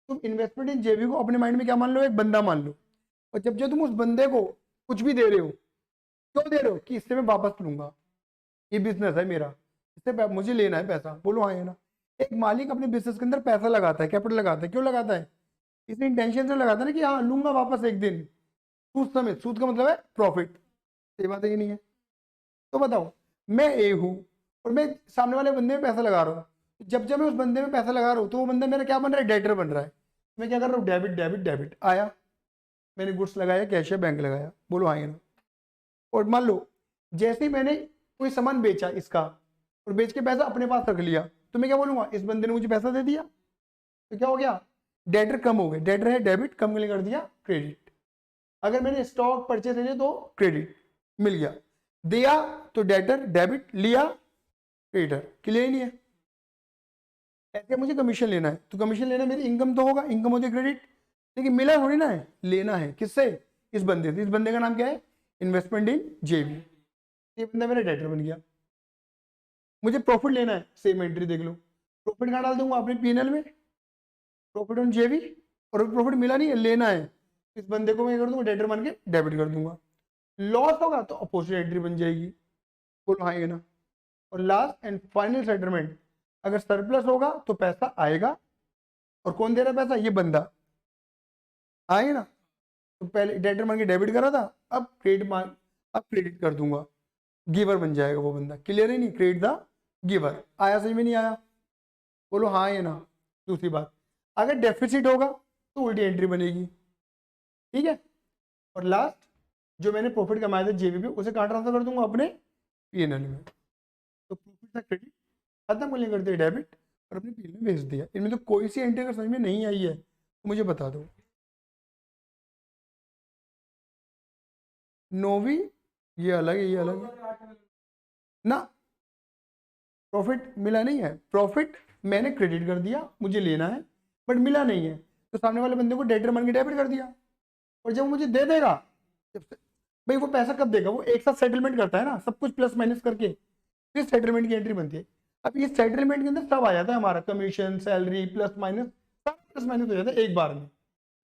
तुम इन्वेस्टमेंट इन जेवी को अपने माइंड में क्या मान लो, एक बंदा मान लो, और जब जब तुम उस बंदे को कुछ भी दे रहे हो, क्यों दे रहे हो, कि इससे मैं वापस लूंगा, ये बिजनेस है मेरा, इससे मुझे लेना है पैसा। बोलो हाँ है ना? एक मालिक अपने बिजनेस के अंदर पैसा लगाता है, कैपिटल लगाता है, क्यों लगाता है, इस इंटेंशन से लगाता है ना कि हाँ लूंगा वापस एक दिन, सूद समेत, सूद का मतलब है प्रॉफिट। सही बात है ये नहीं है? तो बताओ, मैं ए हूँ और मैं सामने वाले बंदे में पैसा लगा रहा हूँ, जब जब मैं उस बंदे में पैसा लगा रहा हूँ तो वो बंदा मेरा क्या बन रहा है, डेटर बन रहा है। मैं क्या कर रहा हूँ, डेबिट डेबिट डेबिट, आया, मैंने गुड्स लगाया, कैश है, बैंक लगाया। बोलो हाँ या ना? और मान लो जैसे ही मैंने कोई सामान बेचा इसका, और बेच के पैसा अपने पास रख लिया, तो मैं क्या बोलूंगा, इस बंदे ने मुझे पैसा दे दिया, तो क्या हो गया, डेटर कम हो गए, डेटर है डेबिट, कम के लिए कर दिया क्रेडिट। अगर मैंने स्टॉक परचेज ले तो क्रेडिट मिल गया, दिया तो डेटर डेबिट, लिया क्रेडिटर। क्लियर नहीं है? ऐसे मुझे कमीशन लेना है, तो कमीशन लेना मेरी इनकम तो होगा, इनकम होती है क्रेडिट, लेकिन मिला थोड़ी ना है, लेना है किससे, इस बंदे से। इस बंदे का नाम क्या है, इन्वेस्टमेंट इन जेवी, ये बंदा मेरा डेटर बन गया। मुझे प्रॉफिट लेना है, सेम एंट्री देख लो, प्रॉफिट कहाँ डाल दूंगा, अपने पीएनएल में, प्रॉफिट ऑन जेवी, और प्रॉफिट मिला नहीं है, लेना है, इस बंदे को मैं कर दूंगा डेटर मान के डेबिट कर दूंगा। लॉस होगा तो अपोजिट एंट्री बन जाएगी। बोलो हाँ ये ना? और लास्ट एंड फाइनल सेटलमेंट, अगर सरप्लस होगा तो पैसा आएगा, और कौन दे रहा है पैसा, ये बंदा, आएगा ना? तो पहले डेटर मान के डेबिट करा था, अब क्रेडिट मान, अब क्रेडिट कर दूंगा, गिवर बन जाएगा वो बंदा। क्लियर है नहीं, क्रेडिट द गिवर। आया समझ में नहीं आया? बोलो हाँ या ना? दूसरी बात, अगर डेफिसिट होगा तो उल्टी एंट्री बनेगी, ठीक है। और लास्ट, जो मैंने प्रॉफिट कमाया था जेबी पे, उसे कहाँ ट्रांसफर कर दूंगा, अपने पीएनएल में। तो प्रॉफिट था क्रेडिट, खत्म करने करते डेबिट, और अपने पीएनएल में भेज दिया। इनमें तो कोई सी एंट्री अगर समझ में नहीं आई है मुझे बता दो। नोवी ये अलग है, ये अलग है ना। प्रॉफिट मिला नहीं है, प्रॉफिट मैंने क्रेडिट कर दिया, मुझे लेना है बट मिला नहीं है, तो सामने वाले बंदे को डेटर मान के डेबिट कर दिया। और जब मुझे दे देगा, भाई वो पैसा कब देगा, वो एक साथ सेटलमेंट करता है ना, सब कुछ प्लस माइनस करके फिर सेटलमेंट की एंट्री बनती है। अब ये सेटलमेंट के अंदर सब आ जाता है हमारा, कमीशन, सैलरी, प्लस माइनस, सब प्लस माइनस हो जाता है एक बार में,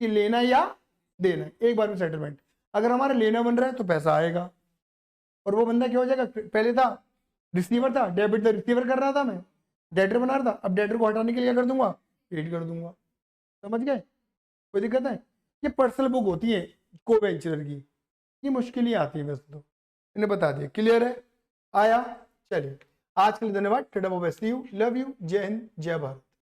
कि लेना या देना, एक बार में सेटलमेंट। अगर हमारा लेना बन रहा है तो पैसा आएगा, और वो बंदा क्या हो जाएगा, पहले था रिसीवर, था डेबिट, था रिसीवर कर रहा था मैं, डेटर बना रहा था, अब डेटर को हटाने के लिए क्या कर दूंगा, क्रेडिट कर दूंगा। समझ गए, कोई दिक्कत है। ये पर्सनल बुक होती है को वेंचर की, ये मुश्किल ही आती है वैसे तो, इन्हें बता दिया, क्लियर है, आया। चलिए आज के लिए धन्यवाद, tata bye see you, love you, जय हिंद, जय भारत।